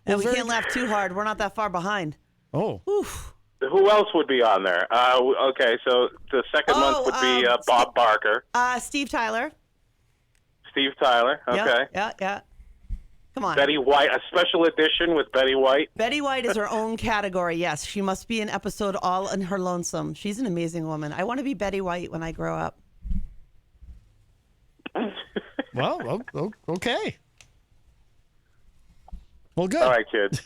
And we very can't laugh too hard. We're not that far behind. Oh. Oof. Who else would be on there? Okay, so the second month would be Bob Barker, Steve Tyler. Steve Tyler. Okay. Yeah. Come on. Betty White, a special edition with Betty White. Betty White is her own category. Yes, she must be an episode all in her lonesome. She's an amazing woman. I want to be Betty White when I grow up. Well, okay. Well, good. All right, kids.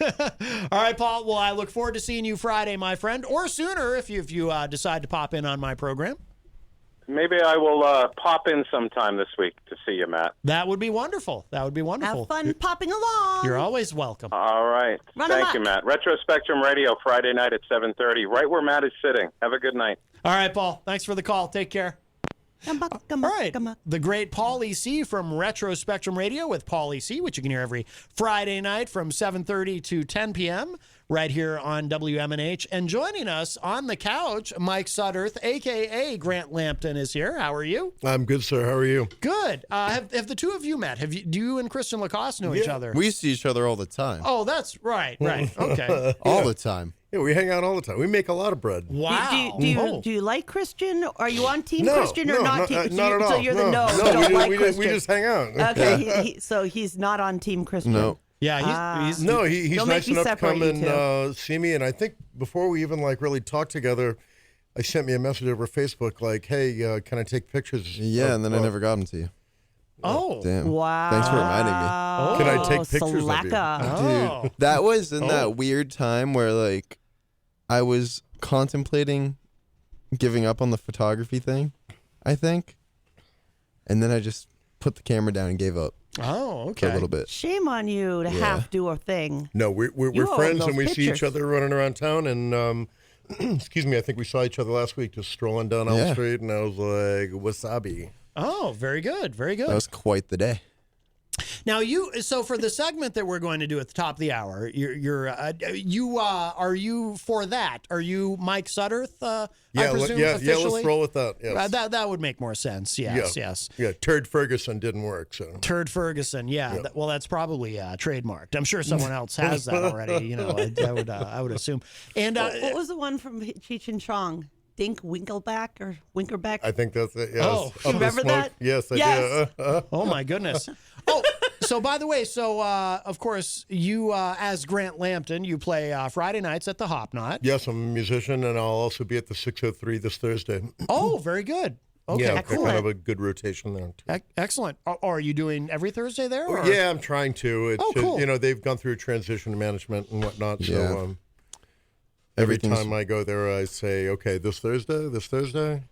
All right, Paul. Well, I look forward to seeing you Friday, my friend, or sooner if you decide to pop in on my program. maybe I will pop in sometime this week to see you, Matt. That would be wonderful. That would be wonderful. Have fun popping along. You're always welcome. All right. Run Thank amok. you, Matt. Retro Spectrum Radio, Friday night at 7:30, right where Matt is sitting. Have a good night. All right, Paul. Thanks for the call. Take care. Come on, All right. The great Pauly C from Retro Spectrum Radio with Pauly C, which you can hear every Friday night from 7:30 to 10 p.m. right here on WMNH. And joining us on the couch, Mike Sudderth, a.k.a. Grant Lampton, is here. How are you? I'm good, sir. How are you? Good. Have the two of you met? Do you and Christian LaCoss know each other? We see each other all the time. Oh, that's right. Okay. All the time. Yeah, we hang out all the time. We make a lot of bread. Wow. Do you like Christian? Are you on Team No, Christian or no, not? not at all. So you're the no. No, don't like we Christian. just hang out. Okay, so he's not on Team Christian. No. Yeah, he's No, he's Don't nice make me enough to separate come you and see me. And I think before we even really talked together, I sent me a message over Facebook like, "Hey, can I take pictures?" Yeah, and then I never got them to you. Oh. Damn. Wow. Thanks for reminding me. Can I take pictures of you? Slacker. Oh. Dude, that was in that weird time where like I was contemplating giving up on the photography thing, I think. And then I just put the camera down and gave up Oh, for okay. a little bit. Shame on you to half do a thing. No, we're You own friends those and we see each pictures. other running around town. And excuse me, I think we saw each other last week just strolling down Elm Yeah. Street, and I was like, "Wasabi." Oh, very good. Very good. That was quite the day. Now so for the segment that we're going to do at the top of the hour, are you for that? Are you Mike Sudderth? I presume, officially? Let's roll with that. Yes. That would make more sense. Yes, yes. Yeah, Turd Ferguson didn't work, so. Turd Ferguson, yeah. Well, that's probably trademarked. I'm sure someone else has that already. You know, I would assume. And What was the one from Cheech and Chong? Dink Winkleback or Winkerback? I think that's it. Yes. Oh, Up the remember smoke. that? Yes, I Yes. do. oh my goodness. Oh, so by the way, of course you as Grant Lampton, you play Friday nights at the Hop Knot. Yes, I'm a musician, and I'll also be at the 603 this Thursday. Oh, very good. Okay, Yeah, I cool. kind of a good rotation there. Too. Excellent. Are you doing every Thursday there? Or? Yeah, I'm trying to. It's cool. You know, they've gone through transition management and whatnot, so Yeah. every Everything's- time I go there, I say, okay, this Thursday.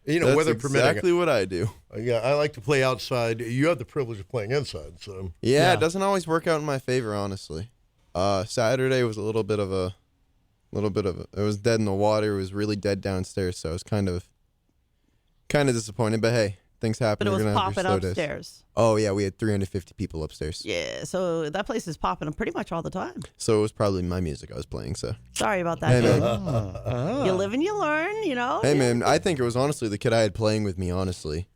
You know, That's weather exactly permitting. what I do. Yeah, I like to play outside. You have the privilege of playing inside, so. Yeah, Yeah. it doesn't always work out in my favor, honestly. Saturday was a bit of a, it was dead in the water. It was really dead downstairs, so I was kind of disappointed. But hey, things happen. But it You're was gonna have your popping slow days. upstairs. Oh yeah, we had 350 people upstairs. Yeah, so that place is popping pretty much all the time. So it was probably my music I was playing. So Sorry about that, hey dude. man, You live and you learn, you know? hey man, I think it was honestly the kid I had playing with me. Honestly,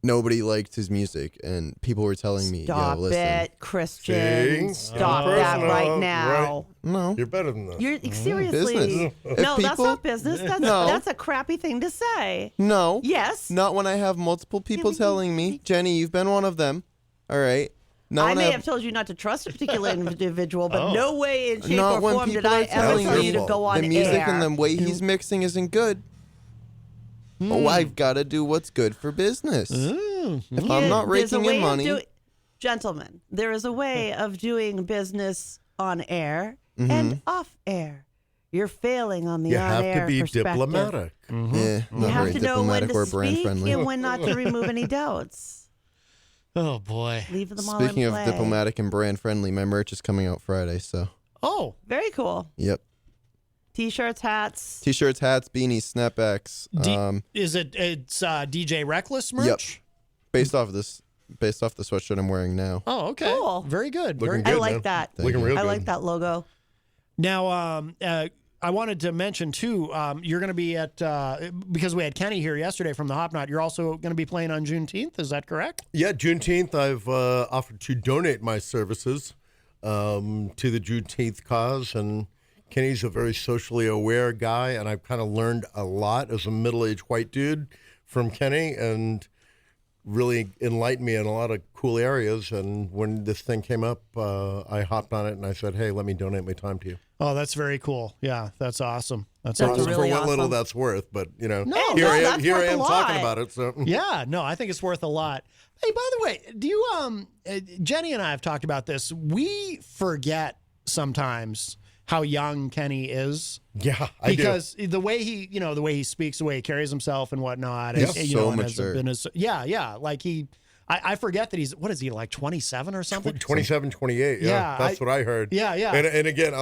nobody liked his music, and people were telling me, Stop "Yo, listen, it, Christian. See? Stop that Personal, right now. no, You're better than that. You're seriously. business. If No, that's people- not business. That's a crappy thing to say. no, Yes. not when I have multiple people telling me, Jenny, you've been one of them. All right, not I when may have told you not to trust a particular individual, but no way in shape Not or when form did people I are ever telling tell me you to go on the music air. and the way he's mixing isn't good. Oh, I've got to do what's good for business. If I'm not There's a raking way in of money, gentlemen, there is a way of doing business on air and off air. You're failing on the You on-air have to be perspective. diplomatic. yeah, You not have very to know when diplomatic to or brand speak friendly. and when not to remove any doubts. Oh boy. Leave them all Speaking in of play. diplomatic and brand friendly, my merch is coming out Friday. So, Oh, Very cool. yep, T-shirts, hats. t-shirts, hats, beanies, snapbacks. it's DJ Reckless merch? Yep. Based off the sweatshirt I'm wearing now. Oh, okay. Cool. Very good. Very Looking good. I good, like man. that. Looking real I good. like that logo. Now, I wanted to mention too, you're going to be at because we had Kenny here yesterday from the Hop Knot. You're also going to be playing on Juneteenth. Is that correct? Yeah, Juneteenth, I've offered to donate my services to the Juneteenth cause. And Kenny's a very socially aware guy, and I've kind of learned a lot as a middle-aged white dude from Kenny, and really enlightened me in a lot of cool areas. And when this thing came up, I hopped on it and I said, hey, let me donate my time to you. Oh, that's very cool. Yeah, that's awesome. That's That's awesome. really For what little awesome. that's worth, but, you know, No, here no, I am, that's worth a talking lot. about it. So Yeah, no, I think it's worth a lot. Hey, by the way, do you Jenny and I have talked about this. We forget sometimes how young Kenny is. Yeah, I do. Because the way he speaks, the way he carries himself and whatnot. Yeah. And, So and has mature. been yeah. Like I forget that he's, what is he, like 27 or something? 27, 28. Yeah, Yeah, that's what I heard. Yeah. And again,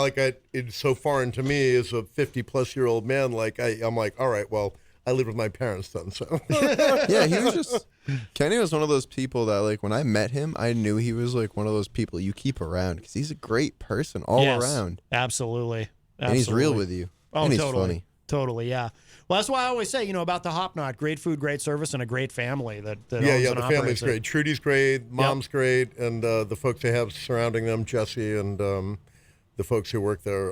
it's so foreign to me as a 50-plus-year-old man. Like I'm like, all right, well, I lived with my parents then, so. Yeah, he was just Kenny was one of those people that, like, when I met him, I knew he was like one of those people you keep around because he's a great person all Yes, around, Absolutely. and he's real with you. Oh, and he's totally. funny. Totally, yeah. Well, that's why I always say, about the Hop Knot, great food, great service, and a great family that owns Yeah, and the family's operates it. great. Trudy's great. Mom's great. And the folks they have surrounding them, Jesse and the folks who work there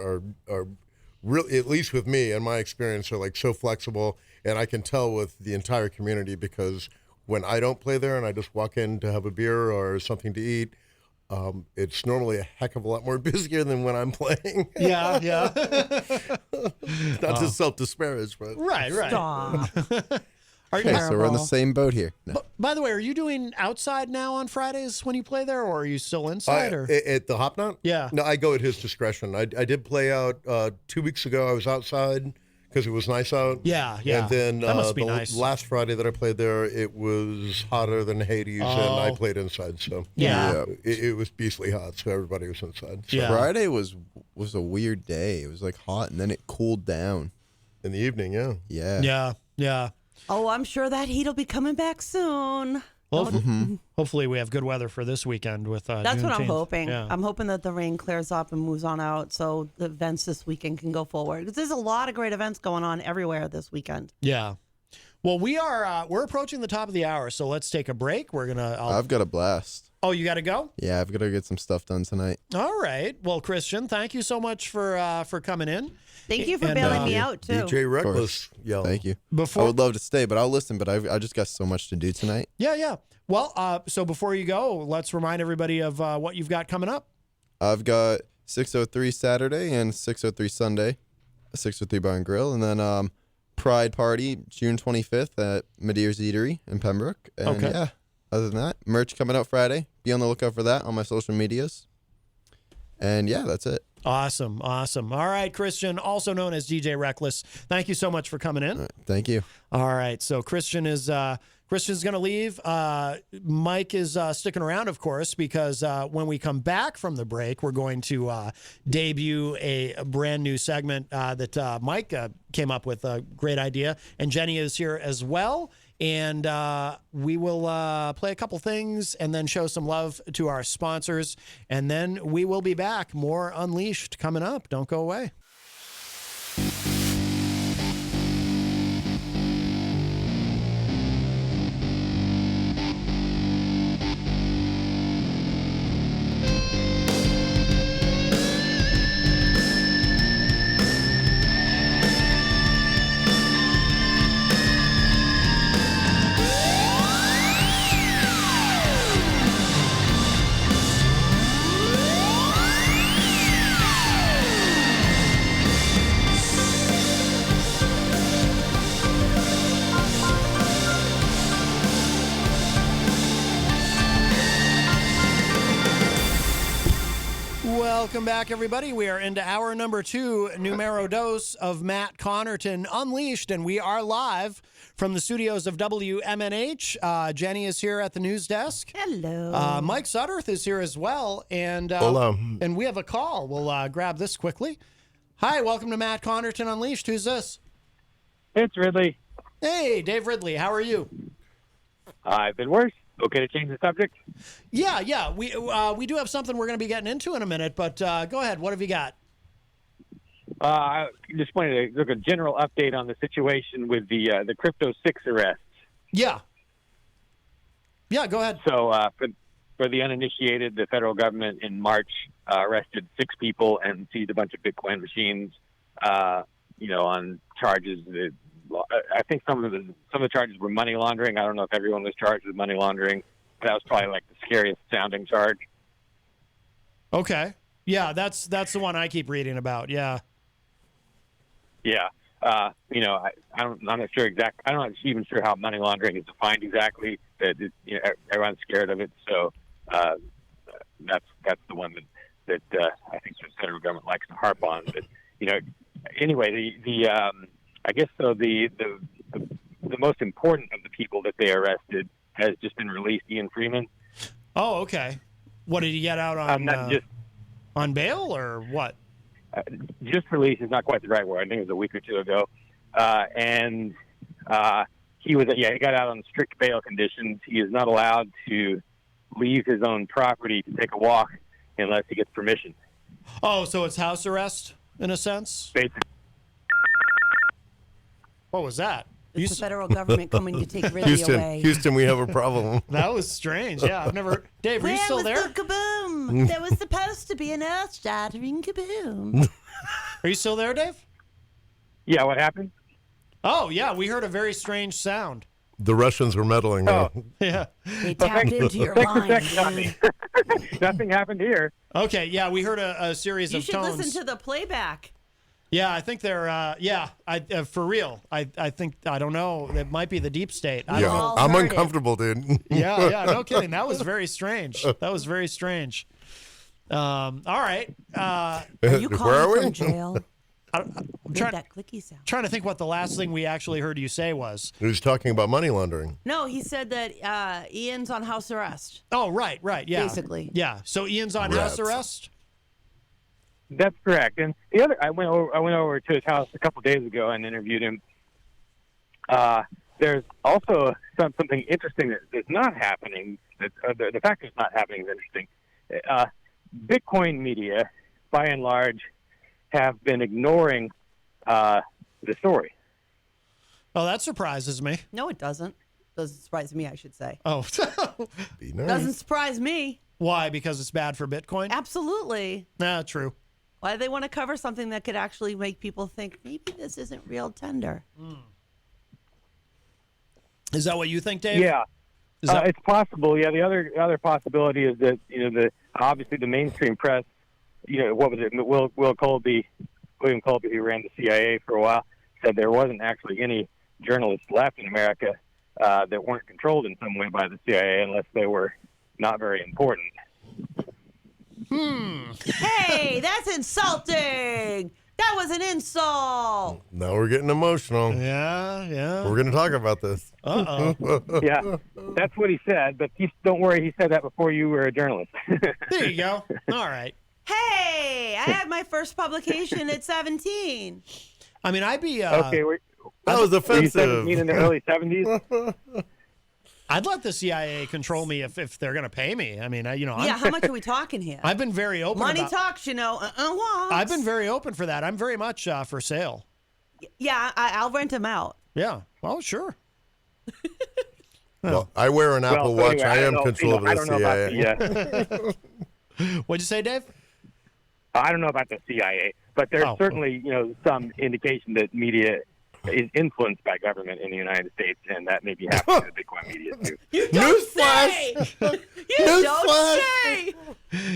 are really, at least with me and my experience, are like so flexible. And I can tell with the entire community because when I don't play there and I just walk in to have a beer or something to eat, it's normally a heck of a lot more busier than when I'm playing. Yeah. Not to self-disparage, but Right. Stop. Okay, so we're in the same boat here. No. By the way, are you doing outside now on Fridays when you play there, or are you still inside? Or at the Hop Knot? Yeah. No, I go at his discretion. I did play out 2 weeks ago. I was outside because it was nice out. Yeah. And then That must be the nice. last Friday that I played there, it was hotter than Hades, and I played inside. So Yeah. it was beastly hot, so everybody was inside. So Yeah. Friday was a weird day. It was like hot, and then it cooled down. in the evening, yeah. Yeah. Oh, I'm sure that heat will be coming back soon. Well, hopefully we have good weather for this weekend with That's what I'm Juneteenth. hoping. Yeah. I'm hoping that the rain clears up and moves on out so the events this weekend can go forward. 'Cause there's a lot of great events going on everywhere this weekend. Yeah. Well, we're approaching the top of the hour, so let's take a break. We're gonna. I've got a blast. Oh, you got to go. Yeah, I've got to get some stuff done tonight. All right. Well, Christian, thank you so much for coming in. Thank you for And, bailing me out, too. DJ Reckless, yell. Thank you. Before- I would love to stay, but I'll listen. But I just got so much to do tonight. Yeah. Well, so before you go, let's remind everybody of what you've got coming up. I've got 6:03 Saturday and 6:03 Sunday, 6:03 Bar and Grill, and then Pride Party June 25th at Madeir's Eatery in Pembroke. And Okay. yeah, other than that, merch coming out Friday. Be on the lookout for that on my social medias. And yeah, that's it. Awesome. All right, Christian, also known as DJ Reckless. Thank you so much for coming in. All right, thank you. All right, so Christian's going to leave. Mike is sticking around, of course, because when we come back from the break, we're going to debut a brand new segment that Mike came up with, a great idea. And Jenny is here as well. And we will play a couple things and then show some love to our sponsors. And then we will be back. More Unleashed coming up. Don't go away. Welcome back, everybody. We are into hour number 2, numero dos of Matt Connarton Unleashed, and we are live from the studios of WMNH. Jenny is here at the news desk. Hello. Mike Sudderth is here as well, and Hello. And we have a call. We'll grab this quickly. Hi, welcome to Matt Connarton Unleashed. Who's this? It's Ridley. Hey, Dave Ridley. How are you? I've been worse. Okay to change the subject? Yeah. We do have something we're going to be getting into in a minute, but go ahead. What have you got? I just wanted to look at a general update on the situation with the Crypto 6 arrests. Yeah, go ahead. So for the uninitiated, the federal government in March arrested 6 people and seized a bunch of Bitcoin machines, on charges that, I think some of the charges were money laundering. I don't know if everyone was charged with money laundering. That was probably like the scariest sounding charge. Okay. Yeah, that's the one I keep reading about. Yeah. Yeah. I'm not sure exactly. I'm not even sure how money laundering is defined exactly. That everyone's scared of it. So that's the one that I think the federal government likes to harp on. But anyway, the I guess so. The most important of the people that they arrested has just been released. Ian Freeman. Oh, okay. What did he get out on? Not just on bail or what? Just released is not quite the right word. I think it was a week or two ago, and he got out on strict bail conditions. He is not allowed to leave his own property to take a walk unless he gets permission. Oh, so it's house arrest in a sense? Basically. What was that? It's the federal government coming to take Ridley away. Houston, we have a problem. That was strange. Yeah, I've never. Dave, are you still there? Where was the kaboom? There was supposed to be an earth-shattering kaboom. Are you still there, Dave? Yeah, what happened? Oh, yeah, we heard a very strange sound. The Russians were meddling. Oh. Yeah. They tapped into your Thanks for mind. checking on me. Nothing happened here. Okay, yeah, we heard a series You of should tones. listen to the playback. Yeah, I think they're. For real. I think I don't know. It might be the deep state. I don't know. all I'm heard uncomfortable, dude. Yeah, no kidding. That was very strange. That was very strange. All right. Are you Where calling are we? from jail? I'm Made trying, that clicky sound. trying to think what the last thing we actually heard you say was. He was talking about money laundering. No, he said that Ian's on house arrest. Oh, right, yeah. Basically. Yeah. So Ian's on house arrest? That's correct. And the other, I went over to his house a couple days ago and interviewed him. There's also something interesting that's not happening. The fact that it's not happening is interesting. Bitcoin media, by and large, have been ignoring the story. Oh, that surprises me. No, it doesn't. Doesn't surprise me, I should say. Oh. Be nice. Doesn't surprise me. Why? Because it's bad for Bitcoin? Absolutely. Nah, true. Why do they want to cover something that could actually make people think maybe this isn't real tender? Is that what you think, Dave? Yeah, it's possible. Yeah, the other possibility is that obviously the mainstream press. What was it? William Colby, who ran the CIA for a while, said there wasn't actually any journalists left in America that weren't controlled in some way by the CIA unless they were not very important. Hey, that's insulting. That was an insult. Now we're getting emotional. Yeah. We're going to talk about this. Uh-oh. Yeah, that's what he said. But don't worry, he said that before you were a journalist. There you go. All right. Hey, I had my first publication at 17. I mean, I'd be... Okay, That was were you offensive. 17 in the early 70s? I'd let the CIA control me if they're going to pay me. I mean, How much are we talking here? I've been very open Money about... talks, what? I've been very open for that. I'm very much for sale. Yeah, I'll rent them out. Yeah. Well, sure. Well, I wear an Apple Well, Watch. anyway, I am don't know- controlled I by don't the know about CIA. What'd you say, Dave? I don't know about the CIA, but there's certainly, some indication that media is influenced by government in the United States, and that may be happening to the Bitcoin media too. You don't say! Newsflash! You don't Newsflash! say!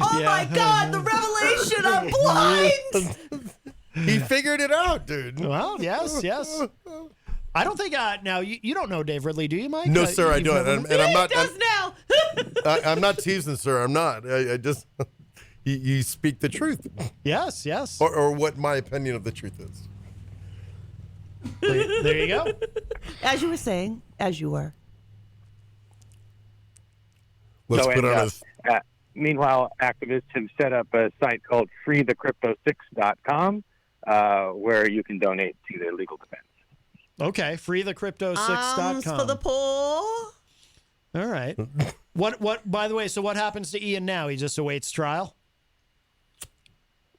Oh my God, the revelation! I'm blind! He figured it out, dude. Well, yes. I don't think... now, you don't know Dave Ridley, do you, Mike? No, sir, I you've don't. never- And I'm He not. does now. I'm not teasing, sir. I'm not. I just. You speak the truth, Yes. or what my opinion of the truth is. There you go. As you were saying, as you were. Let's put on his. Meanwhile, activists have set up a site called freethecrypto6.com where you can donate to their legal defense. Okay, freethecrypto6.com. For the poor. All right. What? By the way, so what happens to Ian now? He just awaits trial?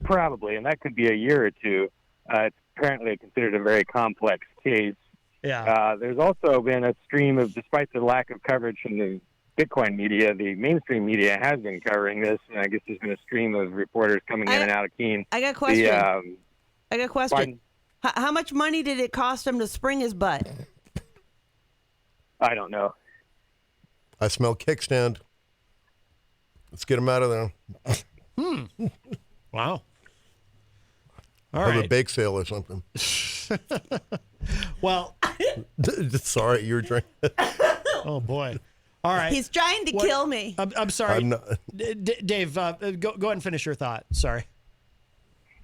Probably, and that could be a year or two. It's apparently considered a very complex case. Yeah. There's also been a stream of, despite the lack of coverage from the Bitcoin media, the mainstream media has been covering this, and I guess there's been a stream of reporters coming in and out of Keene. I got a question. I got a question. Pardon? How much money did it cost him to spring his butt? I don't know. I smell kickstand. Let's get him out of there. Wow. All Have right. a bake sale or something. Well, Sorry, you were drinking. oh boy. All right. He's trying to kill me. I'm sorry. I'm not. Dave, go ahead and finish your thought. Sorry.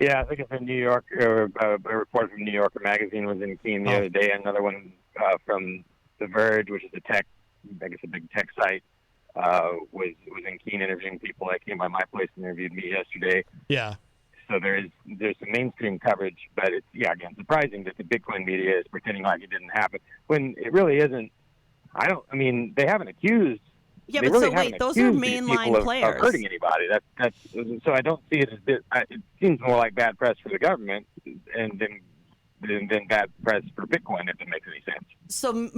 Yeah, I think it's in New York. A report from New Yorker magazine was in Keene the other day. Another one from The Verge, which is a big tech site, was in Keene interviewing people that came by my place and interviewed me yesterday. Yeah. So there's some mainstream coverage, but it's again surprising that the Bitcoin media is pretending like it didn't happen when it really isn't. They haven't accused. Yeah, they but really so wait, haven't those are accused these mainline people of players. hurting anybody. That's so I don't see it as it seems more like bad press for the government and than bad press for Bitcoin, if it makes any sense. So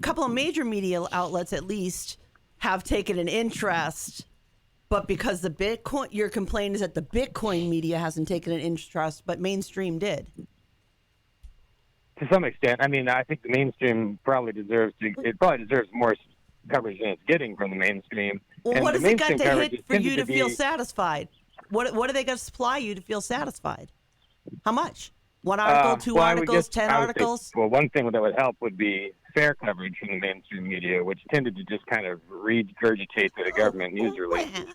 couple of major media outlets at least have taken an interest, but because your complaint is that the Bitcoin media hasn't taken an interest, but mainstream did. To some extent, I mean, I think the mainstream probably deserves more coverage than it's getting from the mainstream. Well, And what the has it got mainstream to coverage hit has for you tended to feel be- satisfied? What are they going to supply you to feel satisfied? How much? One article, two articles, 10 I would say, articles? well, one thing that would help would be fair coverage from the mainstream media, which tended to just kind of regurgitate the government news releases.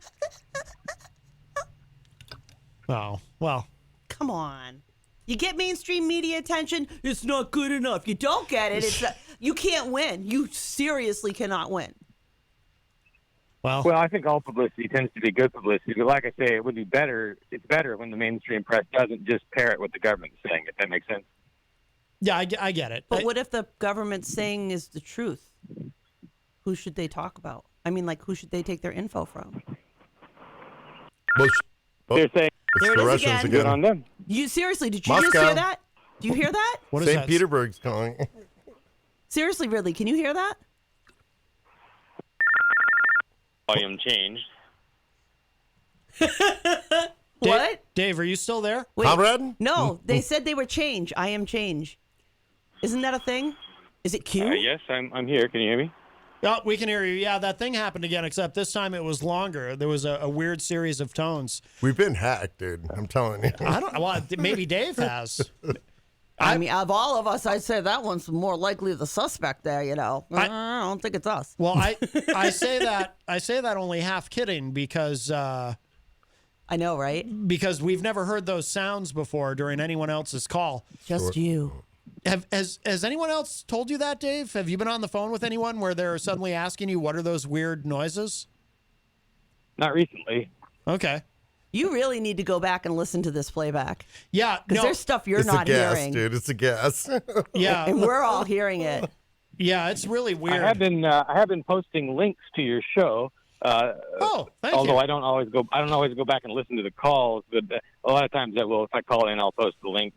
Oh, well. Come on. You get mainstream media attention, it's not good enough. You don't get it, you can't win. You seriously cannot win. Well, I think all publicity tends to be good publicity, but like I say, it would be better. It's better when the mainstream press doesn't just parrot what the government's saying, if that makes sense. yeah, I get it. But what if the government's saying is the truth? Who should they talk about? I mean, like, who should they take their info from? Well, They're saying it's There it the is Russians again. good again. on them. You seriously, did you just Moscow. hear that? Do you hear that? What is St. that? Petersburg's calling. Seriously, Ridley, can you hear that? Volume changed. What? Dave, are you still there? Wait, Comrade? no, they said they were change. I am change. Isn't that a thing? Is it Q? Yes, I'm here. Can you hear me? Oh, we can hear you. Yeah, that thing happened again, except this time it was longer. There was a weird series of tones. We've been hacked, dude. I'm telling you. I don't. Well, maybe Dave has. I mean, of all of us, I'd say that one's more likely the suspect there, you know. I don't think it's us. Well, I say that only half kidding because I know, right? because we've never heard those sounds before during anyone else's call. Just you. Has anyone else told you that, Dave? Have you been on the phone with anyone where they're suddenly asking you what are those weird noises? Not recently. Okay. You really need to go back and listen to this playback. Yeah. Because No. there's stuff you're It's not a gas, hearing. dude. It's a gas. Yeah. And we're all hearing it. Yeah. It's really weird. I have been posting links to your show. Oh, thank although you. I don't always go back and listen to the calls, but a lot of times I will. If I call in, I'll post the link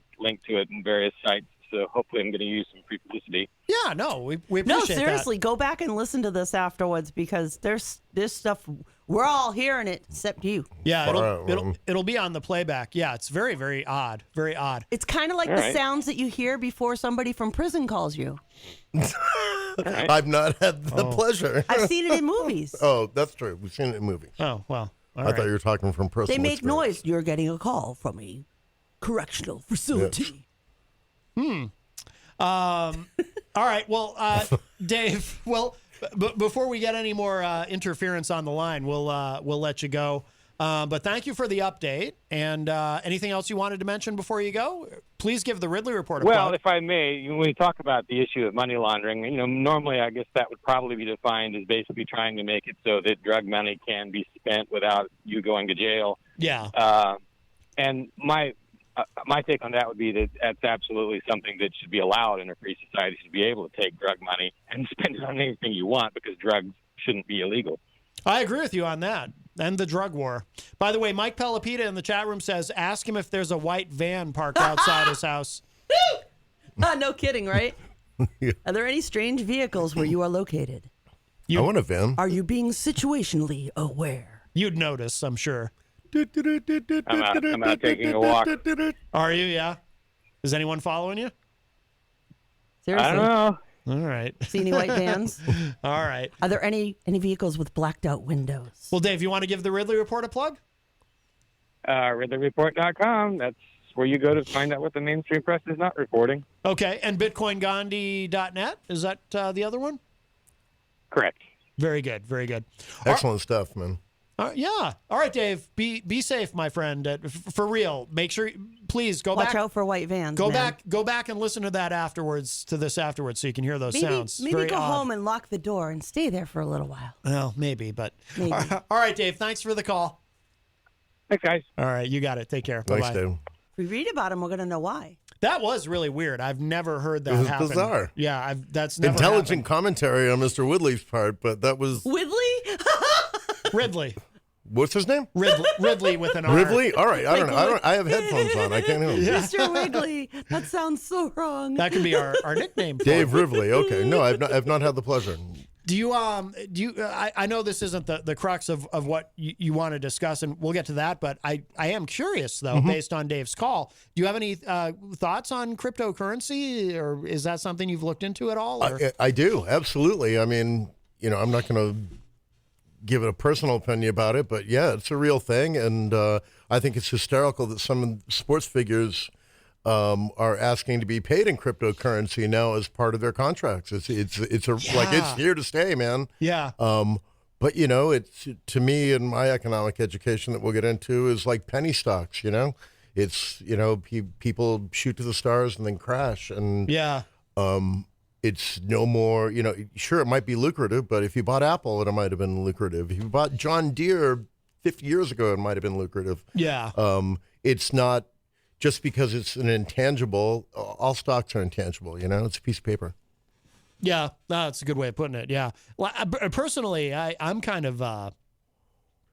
to it in various sites. So hopefully, I'm going to use some free publicity. Yeah. No. We appreciate No, that. seriously, go back and listen to this afterwards because there's this stuff. We're all hearing it except you. Yeah. Wow. It'll be on the playback. Yeah. It's very, very odd. Very odd. It's kind of like All the right. sounds that you hear before somebody from prison calls you. I've not had the pleasure. I've seen it in movies. Oh, that's true. We've seen it in movies. Oh, well. All I right. thought you were talking from personal They make experience. noise. You're getting a call from a correctional facility. All right. Well, Dave. Well, before we get any more interference on the line, we'll let you go. But thank you for the update. And anything else you wanted to mention before you go? Please give the Ridley Report a Well, plug. if I may, when we talk about the issue of money laundering, normally I guess that would probably be defined as basically trying to make it so that drug money can be spent without you going to jail. Yeah. And my take on that would be that that's absolutely something that should be allowed in a free society. You should be able to take drug money and spend it on anything you want because drugs shouldn't be illegal. I agree with you on that. And the drug war. By the way, Mike Pelopita in the chat room says, ask him if there's a white van parked outside his house. No kidding, right? Yeah. Are there any strange vehicles where you are located? I want a van. Are you being situationally aware? You'd notice, I'm sure. I'm out taking a walk. Are you? Yeah. Is anyone following you? Seriously? I don't know. All right. See any white vans? All right. Are there any vehicles with blacked out windows? Well, Dave, you want to give the Ridley Report a plug? RidleyReport.com. That's where you go to find out what the mainstream press is not reporting. Okay. And BitcoinGandhi.net? Is that the other one? Correct. Very good. Very good. Excellent stuff, man. Yeah. All right, Dave. Be safe, my friend. For real. Make sure. Please go back. Watch out for white vans. Go man. back and listen to that afterwards. To this afterwards, so you can hear those sounds. Maybe Very go odd. home and lock the door and stay there for a little while. Well, maybe, but Maybe. All right, Dave. Thanks for the call. Thanks, guys. All right, you got it. Take care. Thanks, Bye-bye. Dave. If we read about him, we're going to know why. That was really weird. I've never heard that It was happen. bizarre. Yeah, that's never Intelligent happened. commentary on Mr. Woodley's part, but that was Whitley? Ridley. what's his name? Ridley with an R. Ridley. All right, I don't know. I have headphones on. I can't hear him. Mr. Wiggly. That sounds so wrong. That could be our nickname. For Dave him. Rivley. Okay, no, I've not had the pleasure. Do you I know this isn't the crux of what you want to discuss, and we'll get to that, but I am curious though, based on Dave's call. Do you have any thoughts on cryptocurrency, or is that something you've looked into at all? Or? I do, absolutely. I mean, I'm not going to give it a personal opinion about it, but yeah, it's a real thing, and I think it's hysterical that some sports figures are asking to be paid in cryptocurrency now as part of their contracts. It's like it's here to stay, man. Yeah. But it's, to me, in my economic education that we'll get into, is like penny stocks. It's people shoot to the stars and then crash, and Yeah. it's no more. Sure, it might be lucrative, but if you bought Apple, it might have been lucrative. If you bought John Deere 50 years ago, it might have been lucrative. Yeah. It's not. Just because it's an intangible, all stocks are intangible, it's a piece of paper. Yeah, that's a good way of putting it. Yeah. Well, personally, I'm kind of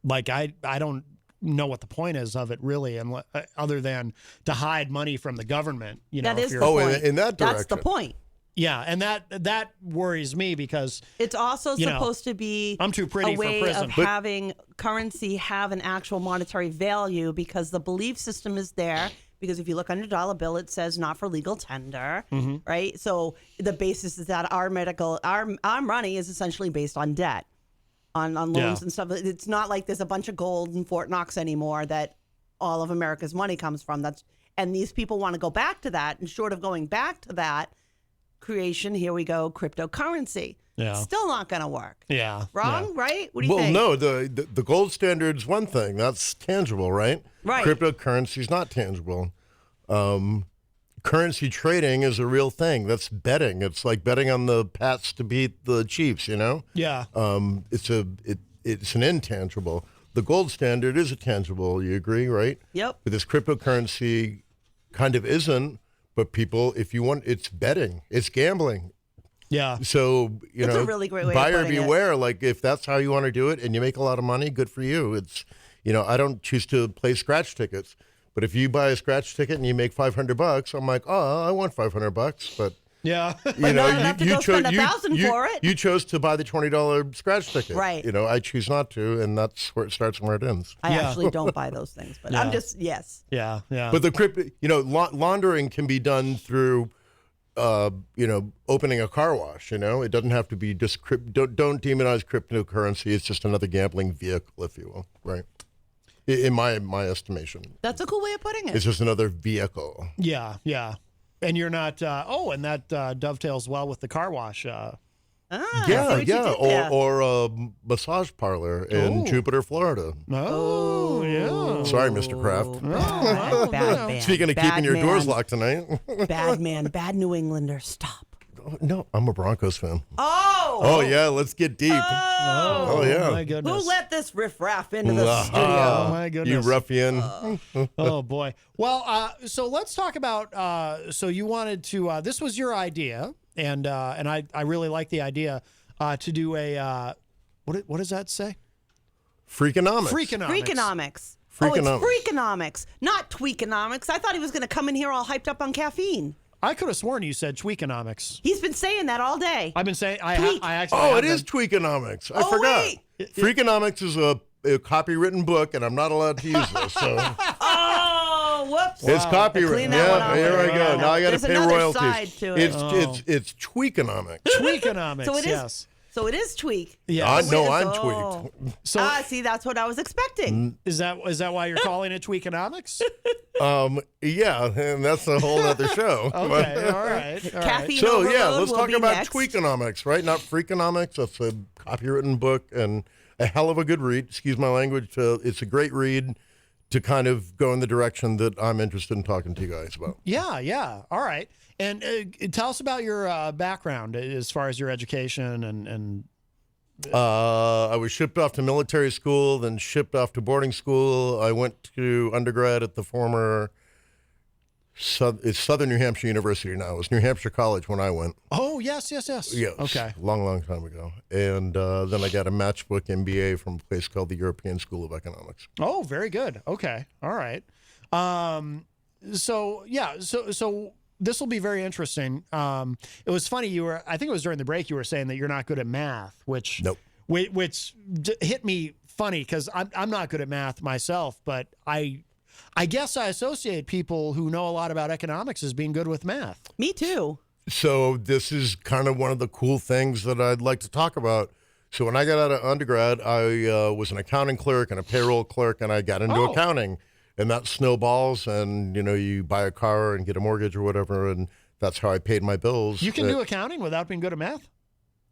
like I don't know what the point is of it really, and other than to hide money from the government. That if is you're, the Oh, point. in that That's the direction. point. yeah, and that worries me because It's also supposed to be I'm too pretty a for way prison. of having currency have an actual monetary value, because the belief system is there. Because if you look on your dollar bill, it says not for legal tender, right? So the basis is that our money is essentially based on debt, on loans and stuff. It's not like there's a bunch of gold in Fort Knox anymore that all of America's money comes from. And these people want to go back to that. And short of going back to that creation, here we go, cryptocurrency. Yeah. Still not going to work. Yeah. Wrong, right? What do you Well, think? no, the gold standard's one thing. That's tangible, right? Right. Cryptocurrency's not tangible. Currency trading is a real thing. That's betting. It's like betting on the Pats to beat the Chiefs, Yeah. It's an intangible. The gold standard is a tangible. You agree, right? Yep. But this cryptocurrency kind of isn't. But people, if you want, it's betting. It's gambling. Yeah. So, That's a really great way of buyer putting it. beware. Like, if that's how you want to do it and you make a lot of money, good for you. It's, I don't choose to play scratch tickets. But if you buy a scratch ticket and you make $500, I'm like, oh, I want $500. But Yeah. But not enough to go spend $1,000 for it. You chose to buy the $20 scratch ticket. Right. I choose not to, and that's where it starts and where it ends. I Yeah. actually don't buy those things, but I'm just, yes. Yeah. Yeah. But the crypto, laundering can be done through, opening a car wash. It doesn't have to be just don't demonize cryptocurrency. It's just another gambling vehicle, if you will, right? In my estimation, That's a cool way of putting it. it's just another vehicle. Yeah. Yeah. And you're not. And that dovetails well with the car wash. Ah, Yeah, see what you yeah, did there. or a massage parlor in Oh. Jupiter, Florida. Oh, yeah. Sorry, Mr. Kraft. Bad man. Speaking of Bad keeping your doors man. locked tonight. Bad man, bad New Englander. Stop. No, I'm a Broncos fan. Oh! Oh yeah, let's get deep. Oh yeah. My goodness. Who let this riffraff into the Ah, studio? Oh, my goodness. You ruffian. Oh boy. Well, so let's talk about. So you wanted to. This was your idea, and I really like the idea to do a. What does that say? Freakonomics. Freakonomics. Oh, Freakonomics. it's Freakonomics, not Tweakonomics. I thought he was going to come in here all hyped up on caffeine. I could have sworn you said tweakonomics. He's been saying that all day. I've been saying Tweak. I actually. Oh, have it is been- Tweakonomics. I Oh, forgot. wait. Freakonomics is a copywritten book, and I'm not allowed to use this. So Oh, whoops. it's copywritten. Clean that one Yeah, up. here I go. Yeah. Now I got to There's pay another royalties. side to it. It's Tweakonomics. Tweakonomics. So it is. Yes. So it is tweak. Yes. No, It is- I'm oh. tweaked. So See, that's what I was expecting. is that why you're calling it tweakonomics? Yeah, and that's a whole other show. Okay, all right. Caffeine So overload yeah, let's will talk be about next. Tweakonomics, right? Not Freakonomics. That's a copywritten book and a hell of a good read. Excuse my language. It's a great read to kind of go in the direction that I'm interested in talking to you guys about. Yeah. All right. And tell us about your background as far as your education and I was shipped off to military school, then shipped off to boarding school. I went to undergrad at the former it's Southern New Hampshire University now. It was New Hampshire College when I went. Oh, yes. Yes. Okay. Long time ago. And then I got a matchbook MBA from a place called the European School of Economics. Oh, very good. Okay. All right. So this will be very interesting. It was funny. I think it was during the break, you were saying that you're not good at math, which Nope. which hit me funny because I'm not good at math myself, but I guess I associate people who know a lot about economics as being good with math. Me too. So this is kind of one of the cool things that I'd like to talk about. So when I got out of undergrad, I was an accounting clerk and a payroll clerk, and I got into accounting. And that snowballs, and you buy a car and get a mortgage or whatever, and that's how I paid my bills. You can do accounting without being good at math?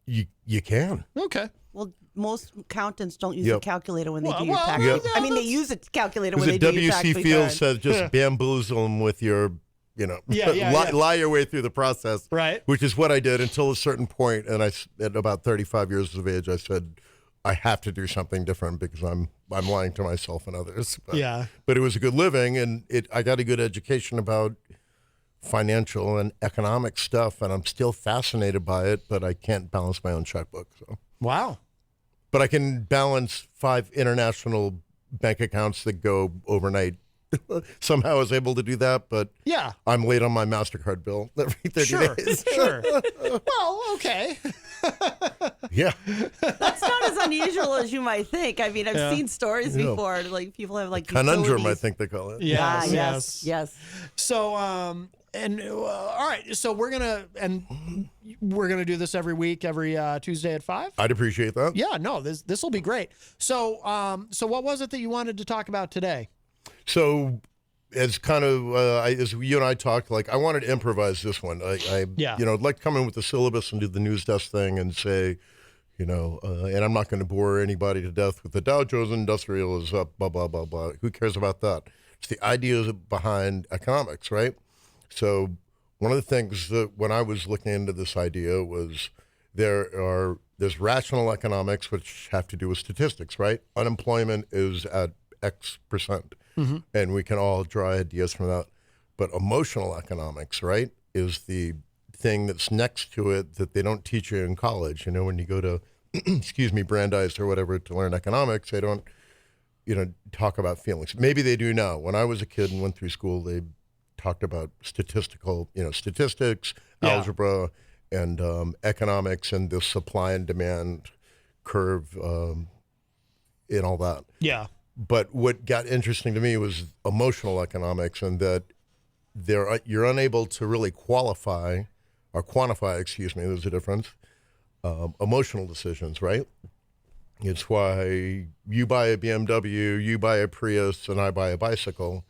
You can. Okay. Well, most accountants don't use a calculator when they do your well, tax. Yep. I mean, they use a calculator when Because they the do your tax WC return. Field says just bamboozle them with your, lie your way through the process. Right. Which is what I did until a certain point, and at about 35 years of age, I said, I have to do something different because I'm lying to myself and others. But it was a good living, and I got a good education about financial and economic stuff, and I'm still fascinated by it, but I can't balance my own checkbook. So. Wow. But I can balance 5 international bank accounts that go overnight. Somehow I was able to do that, but I'm late on my MasterCard bill every 30 days. Sure. Well, okay. Yeah. That's not as unusual as you might think. I mean, I've seen stories before. Like people have like conundrum, utilities. I think they call it. Yes. So, all right. So we're gonna do this every week, every Tuesday at 5. I'd appreciate that. Yeah. No. This will be great. So, what was it that you wanted to talk about today? So, as kind of as you and I talked, like I wanted to improvise this one. I'd like to come in with the syllabus and do the news desk thing and say, and I'm not going to bore anybody to death with the Dow Jones Industrial is up, blah blah blah blah. Who cares about that? It's the ideas behind economics, right? So, one of the things that when I was looking into this idea was there's rational economics, which have to do with statistics, right? Unemployment is at X percent. Mm-hmm. And we can all draw ideas from that. But emotional economics, right, is the thing that's next to it that they don't teach you in college. When you go to, Brandeis or whatever to learn economics, they don't, talk about feelings. Maybe they do now. When I was a kid and went through school, they talked about statistics, algebra, and economics and the supply and demand curve and all that. Yeah. But what got interesting to me was emotional economics, and that you're unable to really quantify, there's a difference, emotional decisions, right? It's why you buy a BMW, you buy a Prius, and I buy a bicycle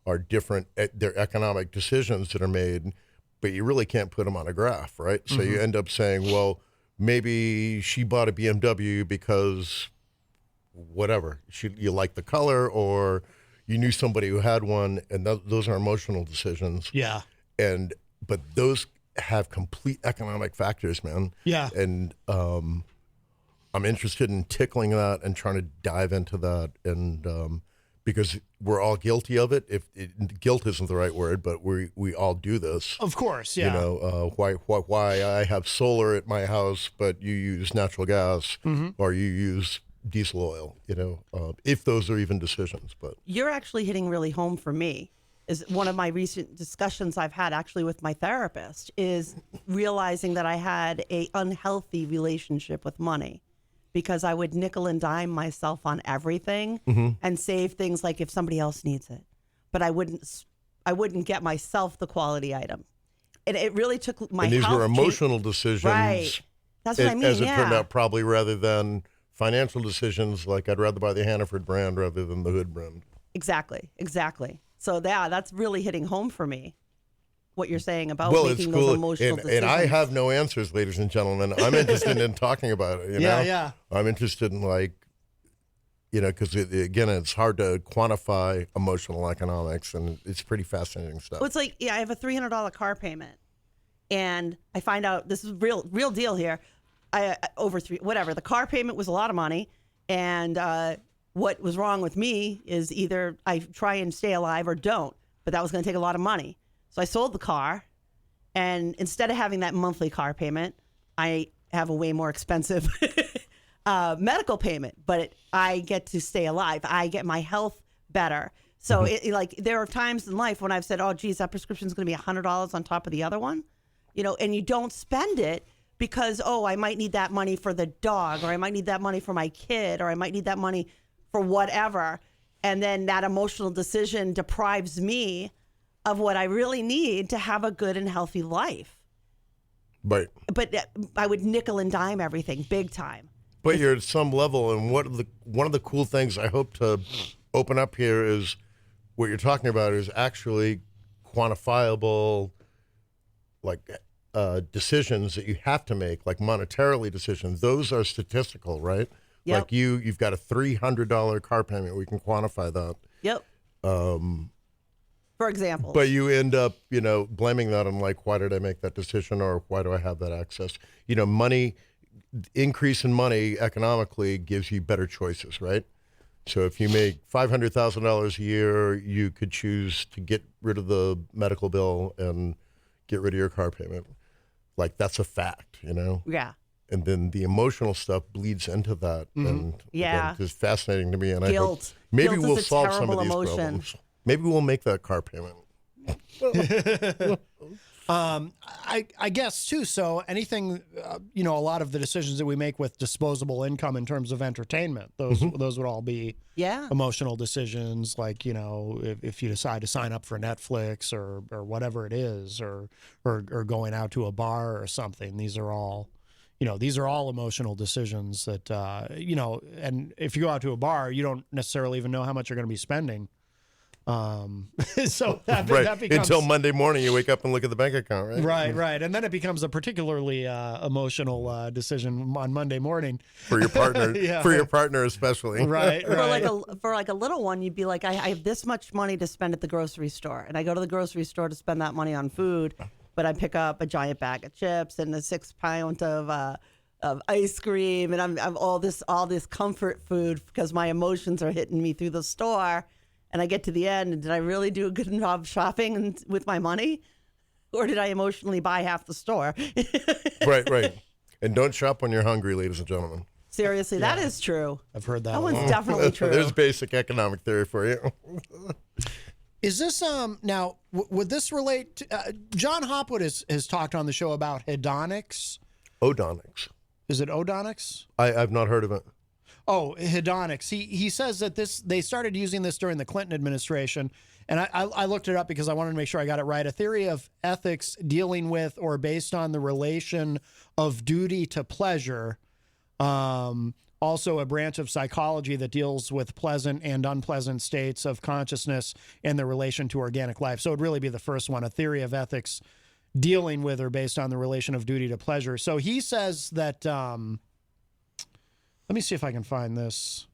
are different. They're economic decisions that are made, but you really can't put them on a graph, right? Mm-hmm. So you end up saying, well, maybe she bought a BMW because whatever, you like the color, or you knew somebody who had one, and those are emotional decisions. Yeah. But those have complete economic factors, man. Yeah. And I'm interested in tickling that and trying to dive into that, and because we're all guilty of it. Guilt isn't the right word, but we all do this. Of course, yeah. Why I have solar at my house, but you use natural gas, or you use diesel oil, if those are even decisions. But you're actually hitting really home for me. Is one of my recent discussions I've had actually with my therapist is realizing that I had a unhealthy relationship with money because I would nickel and dime myself on everything and save things like if somebody else needs it, but I wouldn't get myself the quality item. And it really took my and these health were emotional decisions, right? That's what I mean. As it turned out, probably rather than financial decisions, like I'd rather buy the Hannaford brand rather than the Hood brand. Exactly. So that's really hitting home for me. What you're saying about Well, making it's cool. those emotional decisions. And I have no answers, ladies and gentlemen. I'm interested in talking about it. You know? Yeah. I'm interested in because again, it's hard to quantify emotional economics, and it's pretty fascinating stuff. Well, it's like, I have a $300 car payment, and I find out this is real deal here. The car payment was a lot of money, and what was wrong with me is either I try and stay alive or don't, but that was going to take a lot of money. So I sold the car, and instead of having that monthly car payment, I have a way more expensive medical payment, but I get to stay alive. I get my health better. So there are times in life when I've said, oh, geez, that prescription is going to be $100 on top of the other one, and you don't spend it because, I might need that money for the dog, or I might need that money for my kid, or I might need that money for whatever. And then that emotional decision deprives me of what I really need to have a good and healthy life. Right. But I would nickel and dime everything big time. But you're at some level, and one of the cool things I hope to open up here is what you're talking about is actually quantifiable, decisions that you have to make, like monetarily decisions. Those are statistical, right? Yep. Like you've got a $300 car payment. We can quantify that. Yep. For example. But you end up, blaming that on why did I make that decision, or why do I have that access? Increase in money economically gives you better choices, right? So if you make $500,000 a year, you could choose to get rid of the medical bill and get rid of your car payment. That's a fact, Yeah. And then the emotional stuff bleeds into that. And Yeah. it's fascinating to me. And Guilt. I hope maybe Guilt we'll is a solve some of terrible these emotion. problems. Maybe we'll make that car payment. I guess too. So anything, a lot of the decisions that we make with disposable income in terms of entertainment, those would all be emotional decisions. Like, if you decide to sign up for Netflix or whatever it is, or going out to a bar or something, these are all emotional decisions that, and if you go out to a bar, you don't necessarily even know how much you're going to be spending. So that becomes, until Monday morning, you wake up and look at the bank account, right? Right, and then it becomes a particularly emotional decision on Monday morning for your partner, for your partner especially. Right. For a little one, you'd be like, I have this much money to spend at the grocery store, and I go to the grocery store to spend that money on food, but I pick up a giant bag of chips and a 6-pound of ice cream, and I'm all this comfort food because my emotions are hitting me through the store. And I get to the end, and did I really do a good job shopping with my money? Or did I emotionally buy half the store? Right. And don't shop when you're hungry, ladies and gentlemen. Seriously, that is true. I've heard that. That one's definitely true. There's basic economic theory for you. Is this, now, would this relate to, John Hopwood has talked on the show about hedonics. Odonics. Is it odonics? I've not heard of it. Oh, hedonics. He says that they started using this during the Clinton administration, and I looked it up because I wanted to make sure I got it right. A theory of ethics dealing with or based on the relation of duty to pleasure. Also a branch of psychology that deals with pleasant and unpleasant states of consciousness and the relation to organic life. So it'd really be the first one, a theory of ethics dealing with or based on the relation of duty to pleasure. So he says that... let me see if I can find this.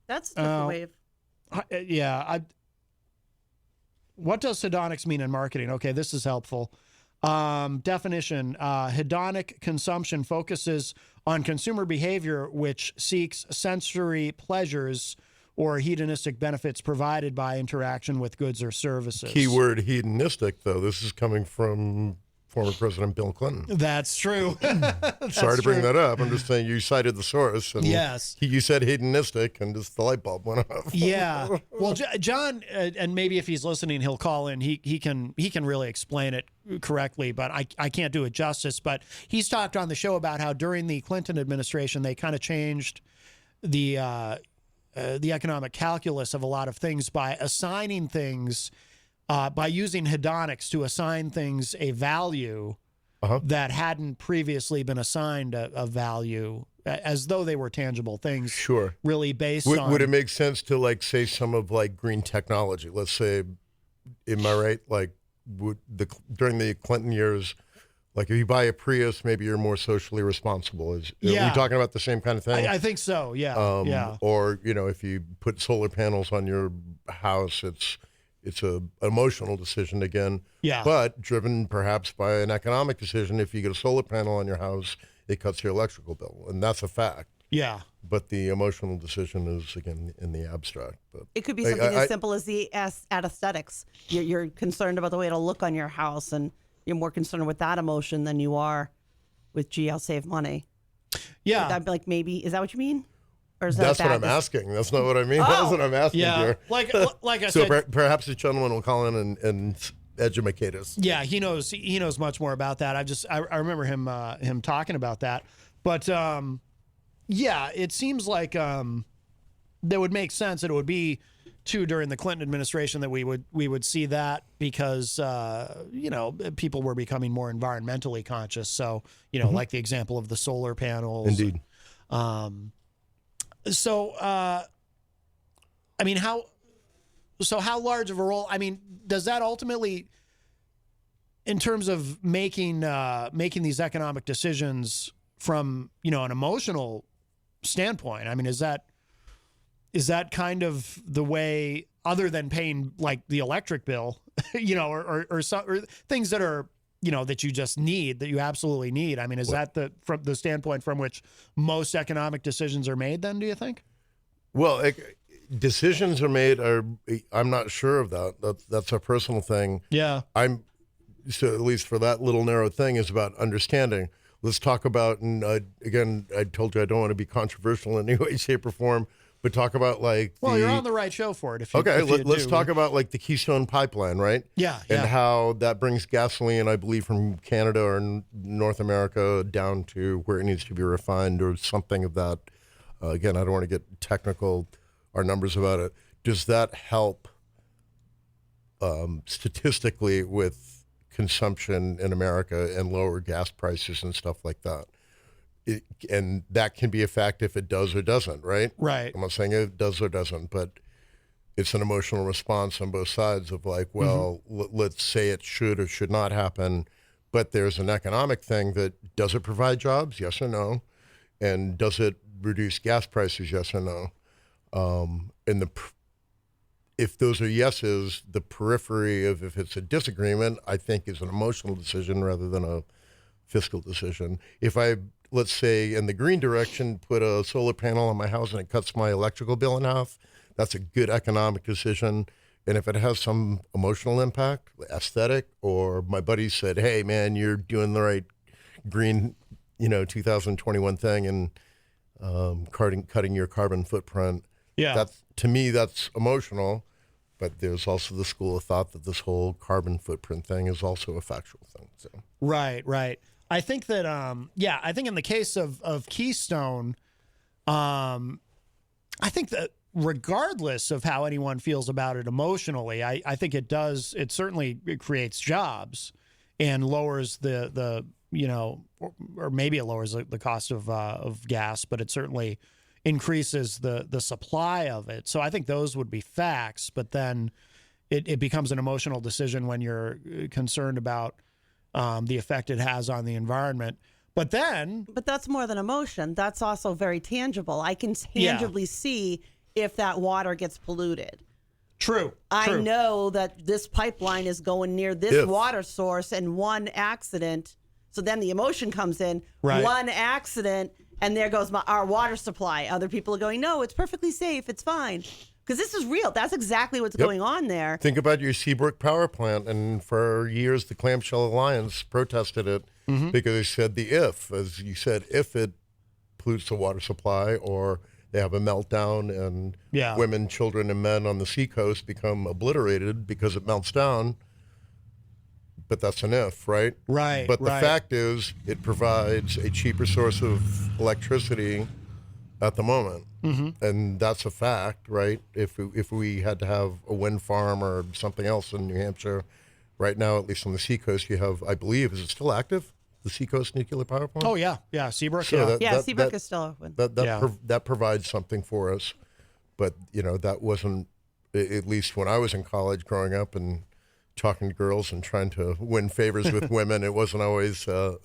That's a different way of... What does hedonics mean in marketing? Okay, this is helpful. Definition, hedonic consumption focuses on consumer behavior which seeks sensory pleasures or hedonistic benefits provided by interaction with goods or services. Keyword hedonistic, though. This is coming from former President Bill Clinton. That's true. Sorry to bring that up. I'm just saying you cited the source. And yes. You said hedonistic, and just the light bulb went off. Yeah. Well, John, and maybe if he's listening, he'll call in. He can really explain it correctly, but I can't do it justice. But he's talked on the show about how during the Clinton administration, they kind of changed the economic calculus of a lot of things by assigning things by using hedonics to assign things a value that hadn't previously been assigned a value as though they were tangible things. Sure. Really based on. Would it make sense to like say some of like green technology? Let's say, am I right? Like during the Clinton years, like if you buy a Prius, maybe you're more socially responsible. Are we talking about the same kind of thing? I think so. Yeah. Yeah. Or if you put solar panels on your house, it's a emotional decision again. Yeah. But driven perhaps by an economic decision. If you get a solar panel on your house, it cuts your electrical bill, and that's a fact. Yeah. But the emotional decision is, again, in the abstract. But it could be something as simple as the aesthetics. You're concerned about the way it'll look on your house, and you're more concerned with that emotion than you are with, gee, I'll save money. Yeah. I'd be like, maybe, is that what you mean? Or is that That's what I'm asking. That's not what I mean. That's what I'm asking here. Like I so said. Perhaps the gentleman will call in and educate us. Yeah, he knows much more about that. I remember him talking about that. But yeah, it seems like that would make sense. It would be too during the Clinton administration that we would see that because people were becoming more environmentally conscious. So like the example of the solar panels. Indeed. So I mean, how large of a role? I mean, does that ultimately, in terms of making these economic decisions from an emotional standpoint? I mean, is that kind of the way, other than paying like the electric bill, or things that are that you just need, that you absolutely need? I mean, is that from the standpoint from which most economic decisions are made? Then, do you think? Well, decisions are made. I'm not sure of that. That's a personal thing. Yeah. So at least for that little narrow thing is about understanding. Let's talk about, and again, I told you I don't want to be controversial in any way, shape, or form, but talk about like. Well, you're on the right show for it. Let's talk about like the Keystone Pipeline, right? Yeah. And how that brings gasoline, I believe, from Canada or North America down to where it needs to be refined or something of that. Again, I don't want to get technical, our numbers about it. Does that help statistically with consumption in America and lower gas prices and stuff like that? And that can be a fact if it does or doesn't, right? Right. I'm not saying it does or doesn't, but it's an emotional response on both sides of like, well, let's say it should or should not happen, but there's an economic thing that, does it provide jobs? Yes or no? And does it reduce gas prices? Yes or no? And if those are yeses, the periphery of if it's a disagreement, I think is an emotional decision rather than a fiscal decision. If I, let's say, in the green direction, put a solar panel on my house and it cuts my electrical bill in half, that's a good economic decision. And if it has some emotional impact, aesthetic, or my buddy said, hey, man, you're doing the right green, 2021 thing and cutting your carbon footprint. Yeah. To me, that's emotional. But there's also the school of thought that this whole carbon footprint thing is also a factual thing. So. Right. I think that, I think in the case of Keystone, I think that regardless of how anyone feels about it emotionally, I think it certainly creates jobs and lowers the or maybe it lowers the cost of gas, but it certainly increases the supply of it. So I think those would be facts, but then it becomes an emotional decision when you're concerned about the effect it has on the environment. But that's more than emotion. That's also very tangible. I can tangibly see if that water gets polluted. True. I know that this pipeline is going near this water source, and one accident. So then the emotion comes in. Right. One accident, and there goes our water supply. Other people are going, no, it's perfectly safe. It's fine. Because this is real. That's exactly what's going on there. Think about your Seabrook power plant. And for years, the Clamshell Alliance protested it because they said as you said, if it pollutes the water supply or they have a meltdown and women, children, and men on the seacoast become obliterated because it melts down. But that's an if, right? Right. But the fact is, it provides a cheaper source of electricity at the moment. And that's a fact, right? If we had to have a wind farm or something else in New Hampshire, right now, at least on the seacoast, you have, I believe, is it still active? the Seacoast nuclear power plant? Oh yeah, Seabrook. So Seabrook is still open. That provides something for us, but that wasn't, at least when I was in college growing up and talking to girls and trying to win favors with women, it wasn't always a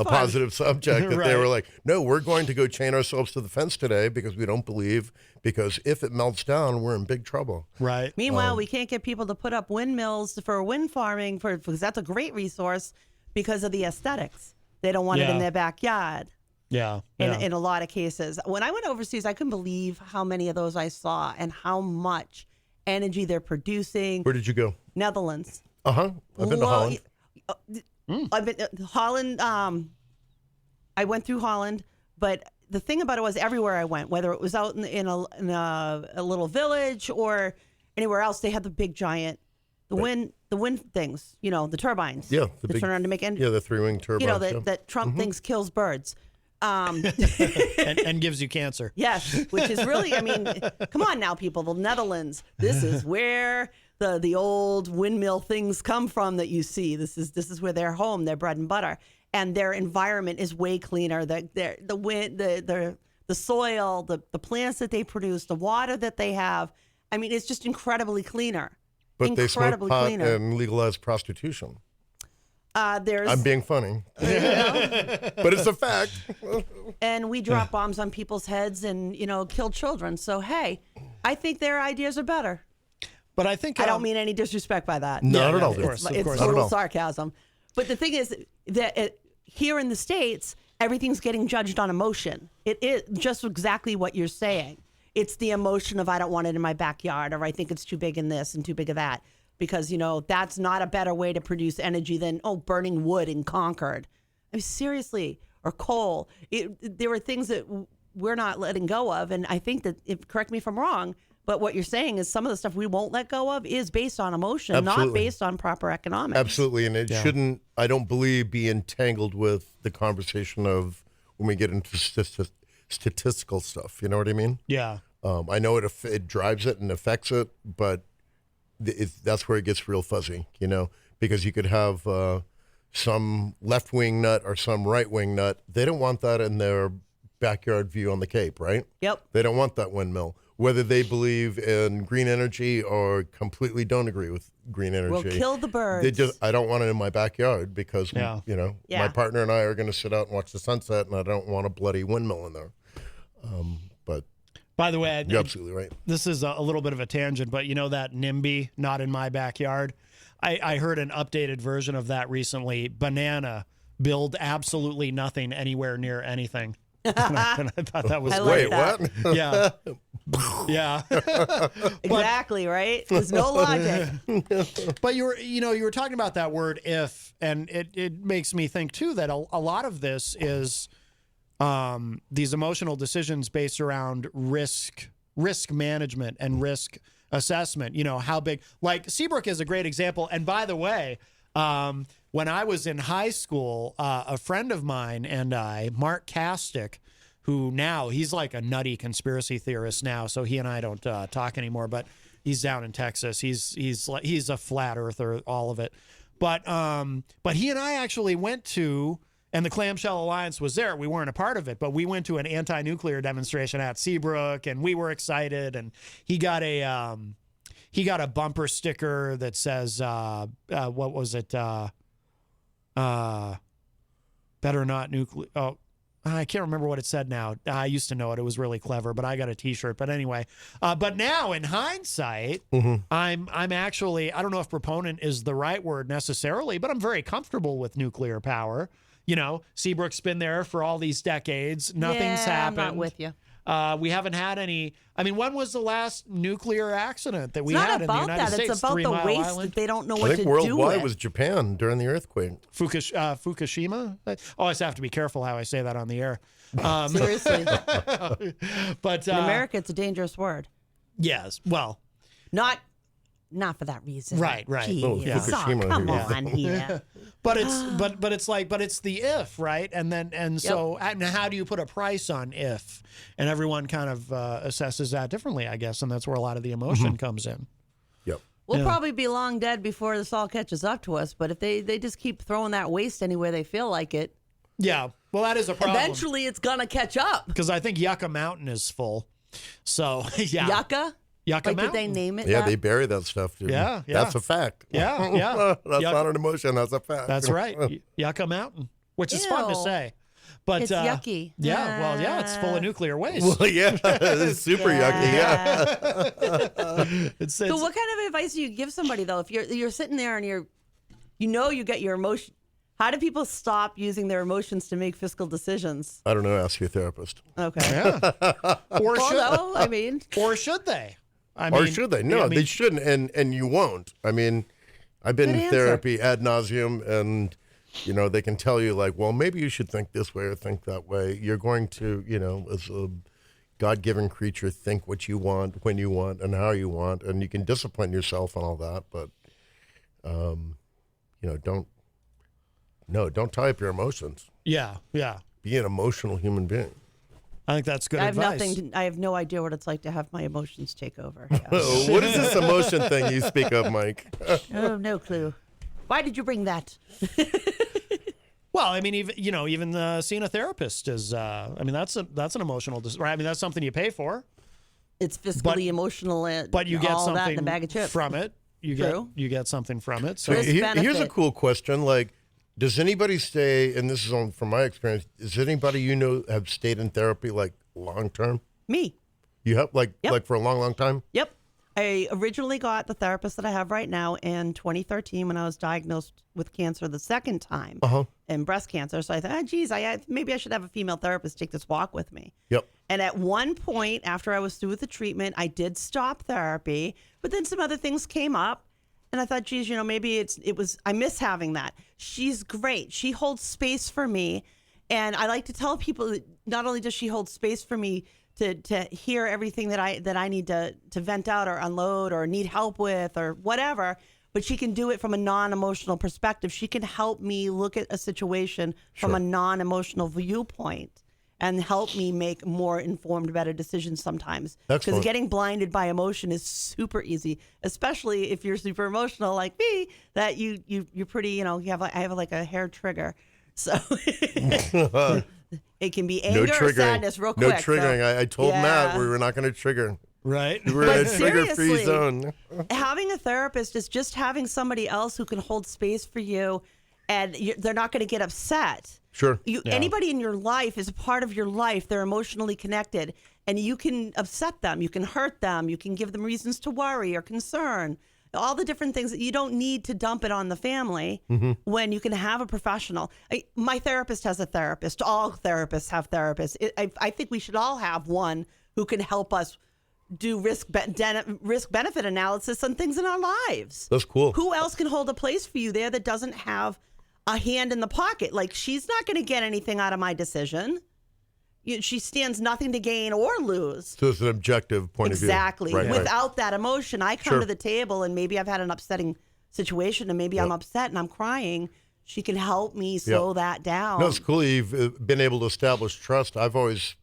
positive subject. That they were like, no, we're going to go chain ourselves to the fence today because we don't believe, because if it melts down, we're in big trouble. Right. Meanwhile, we can't get people to put up windmills for wind farming because that's a great resource because of the aesthetics. They don't want it in their backyard. Yeah. In a lot of cases. When I went overseas, I couldn't believe how many of those I saw and how much energy they're producing. Where did you go? Netherlands. I've been to Holland. I've been Holland. I went through Holland, but the thing about it was everywhere I went, whether it was out in a little village or anywhere else, they had the big giant, the wind things, the turbines. Yeah, the big, turn on to make energy. Yeah, the 3-wing turbines. That Trump thinks kills birds. and gives you cancer. Yes, which is really, come on now, people. The Netherlands. This is where the old windmill things come from that you see. This is where they're home, their bread and butter, and their environment is way cleaner. The wind, the soil, the plants that they produce, the water that they have. It's just incredibly cleaner. But they smoke pot and legalize prostitution. I'm being funny, but it's a fact. And we drop bombs on people's heads and kill children. So hey, I think their ideas are better. But I think I don't mean any disrespect by that. Not at all. Of course. It's total sarcasm. But the thing is that here in the States, everything's getting judged on emotion. It is just exactly what you're saying. It's the emotion of I don't want it in my backyard, or I think it's too big in this and too big of that. Because, that's not a better way to produce energy than, burning wood in Concord. Seriously, or coal. There are things that we're not letting go of. And I think that, correct me if I'm wrong, but what you're saying is some of the stuff we won't let go of is based on emotion, not based on proper economics. Absolutely. And it shouldn't, I don't believe, be entangled with the conversation of when we get into statistical stuff. You know what I mean? Yeah. I know it drives it and affects it, but that's where it gets real fuzzy, because you could have some left-wing nut or some right-wing nut. They don't want that in their backyard view on the Cape, right? Yep. They don't want that windmill. Whether they believe in green energy or completely don't agree with green energy. We'll kill the birds. I don't want it in my backyard because, my partner and I are going to sit out and watch the sunset, and I don't want a bloody windmill in there. But by the way, you're absolutely right. This is a little bit of a tangent, but that NIMBY, not in my backyard? I heard an updated version of that recently. Banana, build absolutely nothing anywhere near anything. And I thought that was wait, what? Yeah. Yeah. Exactly, right? There's no logic. But you were talking about that word if, and it makes me think too that a lot of this is these emotional decisions based around risk management and risk assessment. How big, like Seabrook is a great example. And by the way, when I was in high school, a friend of mine and I, Mark Kastick, who now he's like a nutty conspiracy theorist now, so he and I don't talk anymore. But he's down in Texas. He's a flat earther, all of it. But he and I actually went to. And the Clamshell Alliance was there. We weren't a part of it, but we went to an anti-nuclear demonstration at Seabrook, and we were excited. And he got a bumper sticker that says, what was it? Better not nuclear. Oh, I can't remember what it said now. I used to know it. It was really clever, but I got a T-shirt. But anyway, but now in hindsight, I'm actually, I don't know if proponent is the right word necessarily, but I'm very comfortable with nuclear power. Seabrook's been there for all these decades. Nothing's happened. I'm not with you. We haven't had any. When was the last nuclear accident that we had in the United States? It's about 3 the Mile waste Island? that they don't know what to do with. with. Worldwide was Japan during the earthquake. Fukushima? I always have to be careful how I say that on the air. Seriously. But in America, it's a dangerous word. Yes. Well, not for that reason. Right. Jeez. Oh, Fukushima. Come on here. But it's the if, right? And so how do you put a price on if? And everyone kind of assesses that differently, I guess, and that's where a lot of the emotion comes in. Yep. We'll probably be long dead before this all catches up to us, but if they just keep throwing that waste anywhere they feel like it, Yeah. Well, that is a problem. eventually it's going to catch up. Because I think Yucca Mountain is full. So, yeah. Yucca? Yucca Like, Mountain. did they name it Yeah, that? they bury that stuff, dude. Yeah, yeah. That's a fact. Yeah, yeah. That's Yucca- not an emotion. That's a fact. That's right. Yucca Mountain, which is fun to Ew. say. But, It's yucky. Yeah, well, yeah, it's full of nuclear waste. Well, yeah, it's super yucky. Yeah. It's So what kind of advice do you give somebody, though, if you're sitting there and you get your emotion? How do people stop using their emotions to make fiscal decisions? I don't know. Ask your therapist. Okay. Yeah. Or Well, should no, I mean, or should they? I Or mean, should they? No, I mean, they shouldn't, and you won't. I mean, I've been Good in answer. therapy ad nauseum, and they can tell you like, well, maybe you should think this way or think that way. You're going to, as a God-given creature, think what you want, when you want, and how you want, and you can discipline yourself and all that, but don't tie up your emotions. Yeah, yeah. Be an emotional human being. I think that's good I have advice. I have no idea what it's like to have my emotions take over. Yeah. What is this emotion thing you speak of, Mike? Oh, no clue. Why did you bring that? Well, I mean, even seeing a therapist is. I mean, that's an emotional. Right? I mean, that's something you pay for, It's fiscally, But- emotional, and but you get all that in something a bag of chips. from it. True. You get something from it. So Risk Here's a benefit. cool question. Like, does anybody stay, and this is on from my experience, does anybody have stayed in therapy like long term? Me. You have like Yep. for a long, long time? Yep. I originally got the therapist that I have right now in 2013 when I was diagnosed with cancer the second time and breast cancer. So I thought, maybe I should have a female therapist take this walk with me. Yep. And at one point, after I was through with the treatment, I did stop therapy, but then some other things came up. And I thought, geez, maybe I miss having that. She's great. She holds space for me. And I like to tell people that not only does she hold space for me to hear everything that I need to vent out or unload or need help with or whatever, but she can do it from a non-emotional perspective. She can help me look at a situation from a non-emotional viewpoint and help me make more informed, better decisions sometimes. Because Excellent. getting blinded by emotion is super easy, especially if you're super emotional like me, that you're pretty, I have like a hair trigger. So it can be anger or sadness real quick. No triggering. So, I told Matt yeah. we were not going to trigger. right. We're in a trigger-free seriously, zone. Having a therapist is just having somebody else who can hold space for you, and they're not going to get upset. Sure. Anybody in your life is a part of your life. They're emotionally connected, and you can upset them. You can hurt them. You can give them reasons to worry or concern. All the different things that you don't need to dump it on the family when you can have a professional. My therapist has a therapist. All therapists have therapists. I think we should all have one who can help us do risk benefit analysis on things in our lives. That's cool. Who else can hold a place for you there that doesn't have a hand in the pocket? Like, she's not going to get anything out of my decision. She stands nothing to gain or lose. So it's an objective point of view. Exactly. Right, right. Without that emotion, I come Sure. to the table and maybe I've had an upsetting situation and maybe I'm upset and I'm crying. She can help me slow that down. No, it's cool. You've been able to establish trust. I've always,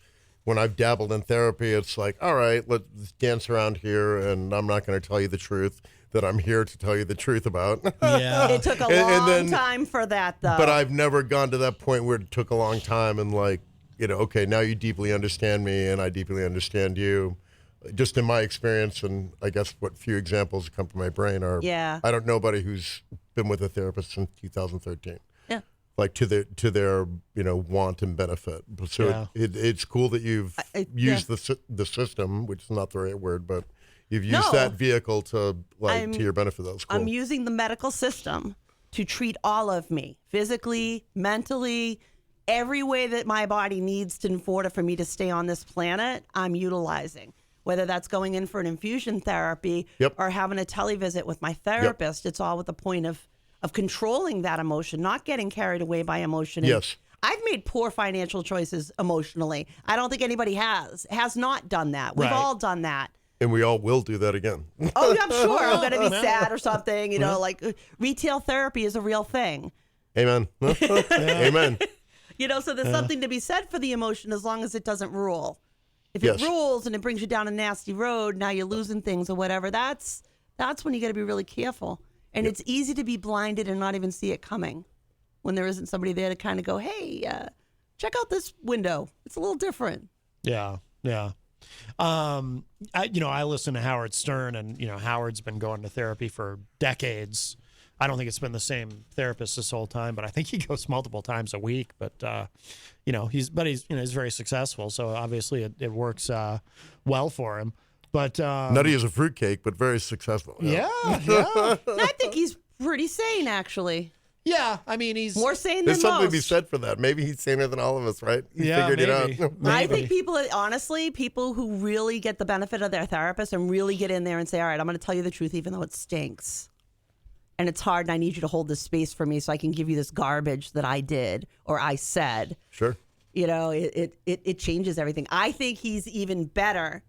when I've dabbled in therapy, it's like, all right, let's dance around here, and I'm not going to tell you the truth that I'm here to tell you the truth about. Yeah. It took a And long then- time for that, though. But I've never gone to that point where it took a long time and like, okay, now you deeply understand me and I deeply understand you. Just in my experience, and I guess what few examples come to my brain are, I don't know nobody who's been with a therapist since 2013. Yeah. Like to their want and benefit. So it's cool that you've used the system, which is not the right word, but you've used that vehicle to to your benefit. That's cool. I'm using the medical system to treat all of me, physically, mentally, every way that my body needs in order for me to stay on this planet, I'm utilizing. Whether that's going in for an infusion therapy or having a televisit with my therapist, it's all with the point of controlling that emotion, not getting carried away by emotion. Yes. I've made poor financial choices emotionally. I don't think anybody has not done that. We've all done that. And we all will do that again. Oh, yeah, I'm sure. I'm going to be sad or something. Like retail therapy is a real thing. Amen. Amen. So there's something to be said for the emotion as long as it doesn't rule. If it rules and it brings you down a nasty road, now you're losing things or whatever, that's that's when you got to be really careful. And it's easy to be blinded and not even see it coming when there isn't somebody there to kind of go, hey, check out this window. It's a little different. Yeah. I listen to Howard Stern, and Howard's been going to therapy for decades. I don't think it's been the same therapist this whole time, but I think he goes multiple times a week. But he's very successful, so obviously it works well for him. But nutty as a fruitcake, but very successful. Yeah. I think he's pretty sane, actually. Yeah, I mean, he's more sane There's than something most. to be said for that. Maybe he's saner than all of us, right? He Yeah, figured maybe. it out. I think people who really get the benefit of their therapist and really get in there and say, all right, I'm going to tell you the truth, even though it stinks. And it's hard, and I need you to hold this space for me so I can give you this garbage that I did or I said. Sure. It changes everything. I think he's even better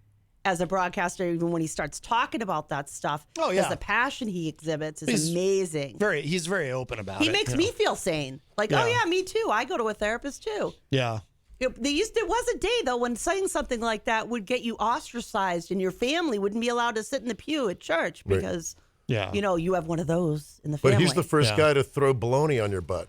as a broadcaster, even when he starts talking about that stuff. Oh, yeah. Because the passion he exhibits is amazing. He's very open about it. He makes me feel sane. Like, oh, yeah, me too. I go to a therapist, too. Yeah. There was a day, though, when saying something like that would get you ostracized and your family wouldn't be allowed to sit in the pew at church because, you have one of those in the family. But he's the first guy to throw baloney on your butt,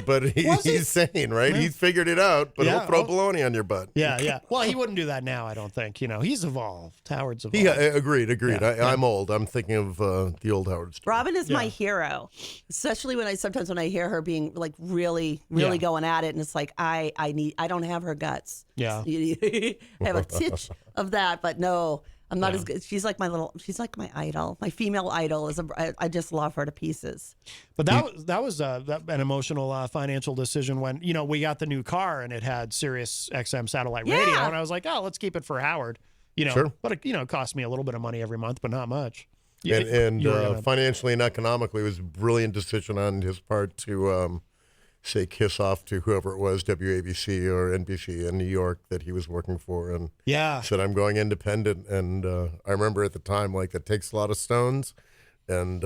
but he's sane, right? He's figured it out, but he'll throw baloney on your butt. Yeah. Well, he wouldn't do that now, I don't think. He's evolved. Howard's evolved. Agreed. Yeah. I'm old. I'm thinking of the old Howard Stern. Robin is my hero, especially when I hear her being like really going at it, and it's like I don't have her guts. Yeah. I have a titch of that, but no. I'm not as good. She's like my idol. My female idol I just love her to pieces. But that was an emotional financial decision when, we got the new car and it had Sirius XM satellite radio. And I was like, oh, let's keep it for Howard. Sure. But it cost me a little bit of money every month, but not much. And financially and economically, it was a brilliant decision on his part to say kiss off to whoever it was, WABC or NBC in New York that he was working for, and said, I'm going independent. And I remember at the time, like, that takes a lot of stones, and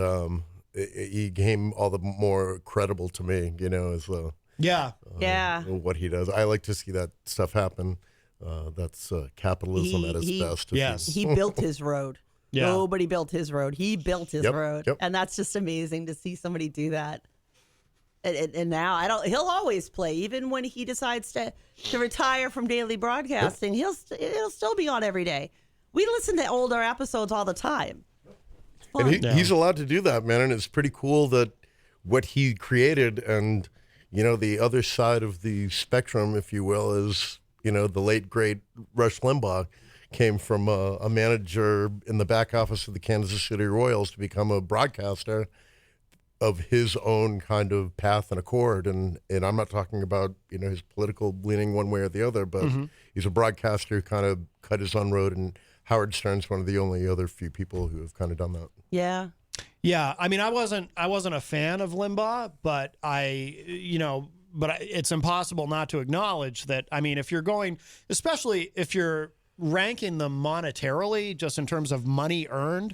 he became all the more credible to me, as what he does. I like to see that stuff happen. That's capitalism at its best. Yes. He built his road. Yeah. Nobody built his road. He built his road. Yep. And that's just amazing to see somebody do that. And now he'll always play, even when he decides to retire from daily broadcasting. He'll still be on every day. We listen to older episodes all the time. And he's allowed to do that, man. And it's pretty cool that what he created, and the other side of the spectrum, if you will, is the late great Rush Limbaugh came from a manager in the back office of the Kansas City Royals to become a broadcaster of his own kind of path and accord, and I'm not talking about his political leaning one way or the other, but he's a broadcaster who kind of cut his own road, and Howard Stern's one of the only other few people who have kind of done that. Yeah. I mean, I wasn't a fan of Limbaugh, but it's impossible not to acknowledge that. I mean, if you're going, especially if you're ranking them monetarily, just in terms of money earned,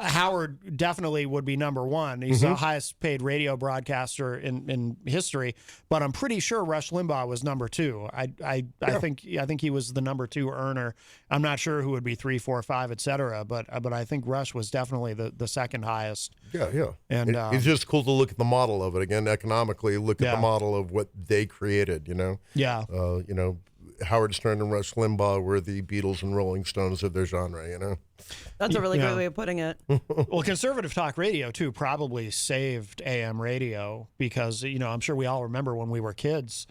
Howard definitely would be number one. He's the highest paid radio broadcaster in history, but I'm pretty sure Rush Limbaugh was number two. I think he was the number two earner. I'm not sure who would be 3, 4, 5, et cetera, but I think Rush was definitely the second highest. Yeah. And it's just cool to look at the model of it again economically. Look at the model of what they created. Yeah. Howard Stern and Rush Limbaugh were the Beatles and Rolling Stones of their genre. That's a really great way of putting it. Well, conservative talk radio, too, probably saved AM radio because, I'm sure we all remember when we were kids.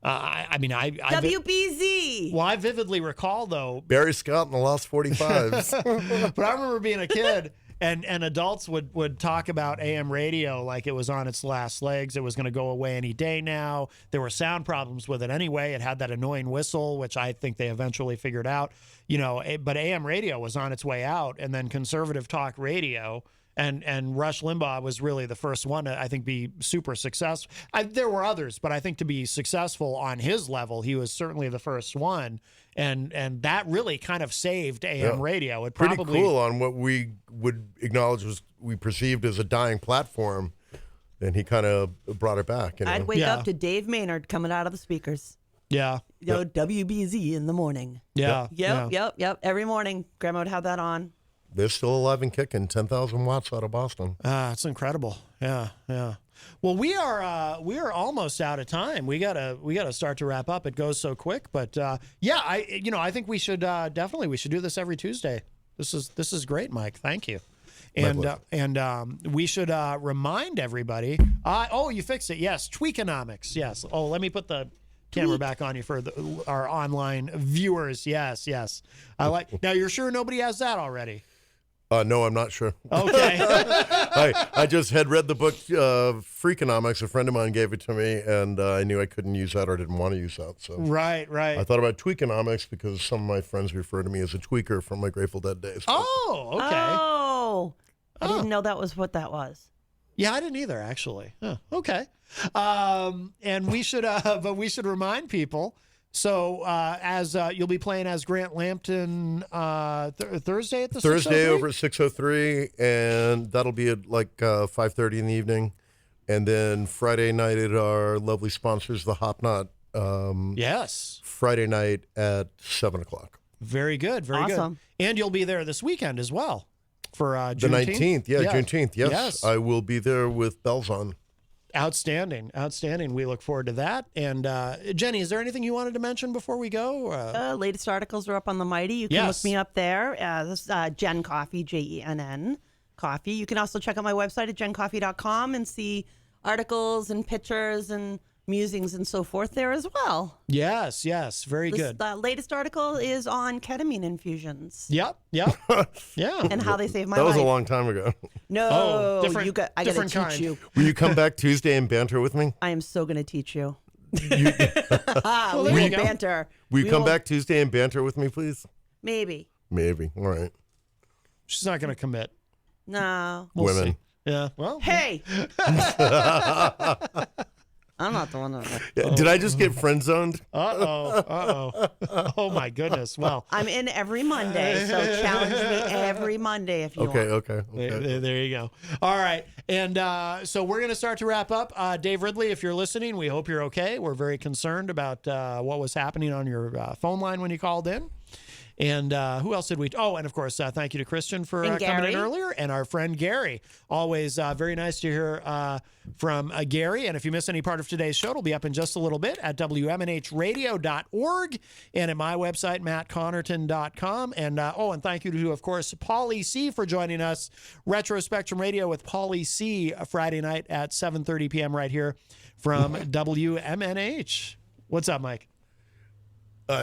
WBZ. Well, I vividly recall, though. Barry Scott and the Lost 45s. But I remember being a kid. And adults would talk about AM radio like it was on its last legs. It was going to go away any day now. There were sound problems with it anyway. It had that annoying whistle, which I think they eventually figured out. But AM radio was on its way out. And then conservative talk radio and Rush Limbaugh was really the first one to, I think, be super successful. There were others, but I think to be successful on his level, he was certainly the first one. And that really kind of saved AM radio. It pretty cool on what we would acknowledge we perceived as a dying platform, and he kind of brought it back. I'd wake up to Dave Maynard coming out of the speakers. Yeah. WBZ in the morning. Yeah. Yep. Every morning, Grandma would have that on. they're still alive and kicking. 10,000 watts out of Boston. It's incredible. Yeah. Well, we are almost out of time. We gotta start to wrap up. It goes so quick, but I think we should we should do this every Tuesday. This is great, Mike. Thank you. And we should remind everybody. You fixed it. Yes, Tweakonomics. Yes. Oh, let me put the camera back on you for our online viewers. Yes. I like. Now, you're sure nobody has that already? No, I'm not sure. Okay. I just had read the book Freakonomics. A friend of mine gave it to me, and I knew I couldn't use that or didn't want to use that. So Right. I thought about Tweakonomics because some of my friends refer to me as a tweaker from my Grateful Dead days. Oh, okay. Oh, I didn't know that was what that was. Yeah, I didn't either, actually. Oh, okay. And we should remind people. So as you'll be playing as Grant Lampton Thursday at the Thursday 603? over at 6:03, and that'll be at like 5:30 in the evening, and then Friday night at our lovely sponsors, the Hop Knot. Yes. Friday night at 7:00. Very good. Very Awesome. good. And you'll be there this weekend as well for The Juneteenth. 19th, yeah, Yeah. Juneteenth, yes. I will be there with bells on. Outstanding. We look forward to that. And Jenny, is there anything you wanted to mention before we go? Latest articles are up on the Mighty. You can Yes. look me up there. This is Jen Coffee, JENN Coffee. You can also check out my website at jencoffee.com and see articles and pictures and musings and so forth there as well. Yes. Very good. The latest article is on ketamine infusions. Yep. Yeah. And how they save my That life. was a long time ago. No, different- I got to different teach kind. you. Will you come back Tuesday and banter with me? I am so going to teach you. Well, We there will you go. banter. Will you We come back Tuesday and banter with me, please? Maybe. Maybe. All right. She's not going to commit. No. We'll Women. see. Yeah. Well. Hey. I'm not the one that. Yeah, did I just get friend zoned? Uh-oh. Oh, my goodness. Well. I'm in every Monday, so challenge me every Monday if you want. Okay. There you go. All right. And so we're going to start to wrap up. Dave Ridley, if you're listening, we hope you're okay. We're very concerned about what was happening on your phone line when you called in. And who else did we? Oh, and of course, thank you to Christian for And coming in Gary. earlier, and our friend Gary. Always very nice to hear from Gary. And if you miss any part of today's show, it'll be up in just a little bit at WMNHradio.org and at my website, mattconnarton.com. And and thank you to, of course, Pauly C for joining us. Retro Spectrum Radio with Pauly C Friday night at 7:30 p.m. right here from WMNH. What's up, Mike?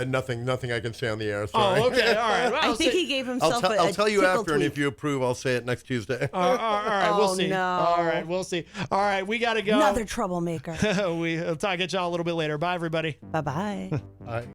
Nothing I can say on the air. Sorry. Oh, okay. All right. Well, I think he gave himself a I'll tell you tickle after, and tweak. if you approve, I'll say it next Tuesday. all right, we'll Oh, see. no. All right, we'll see. All right, we got to go. Another troublemaker. We'll talk at y'all a little bit later. Bye, everybody. Bye-bye. All right.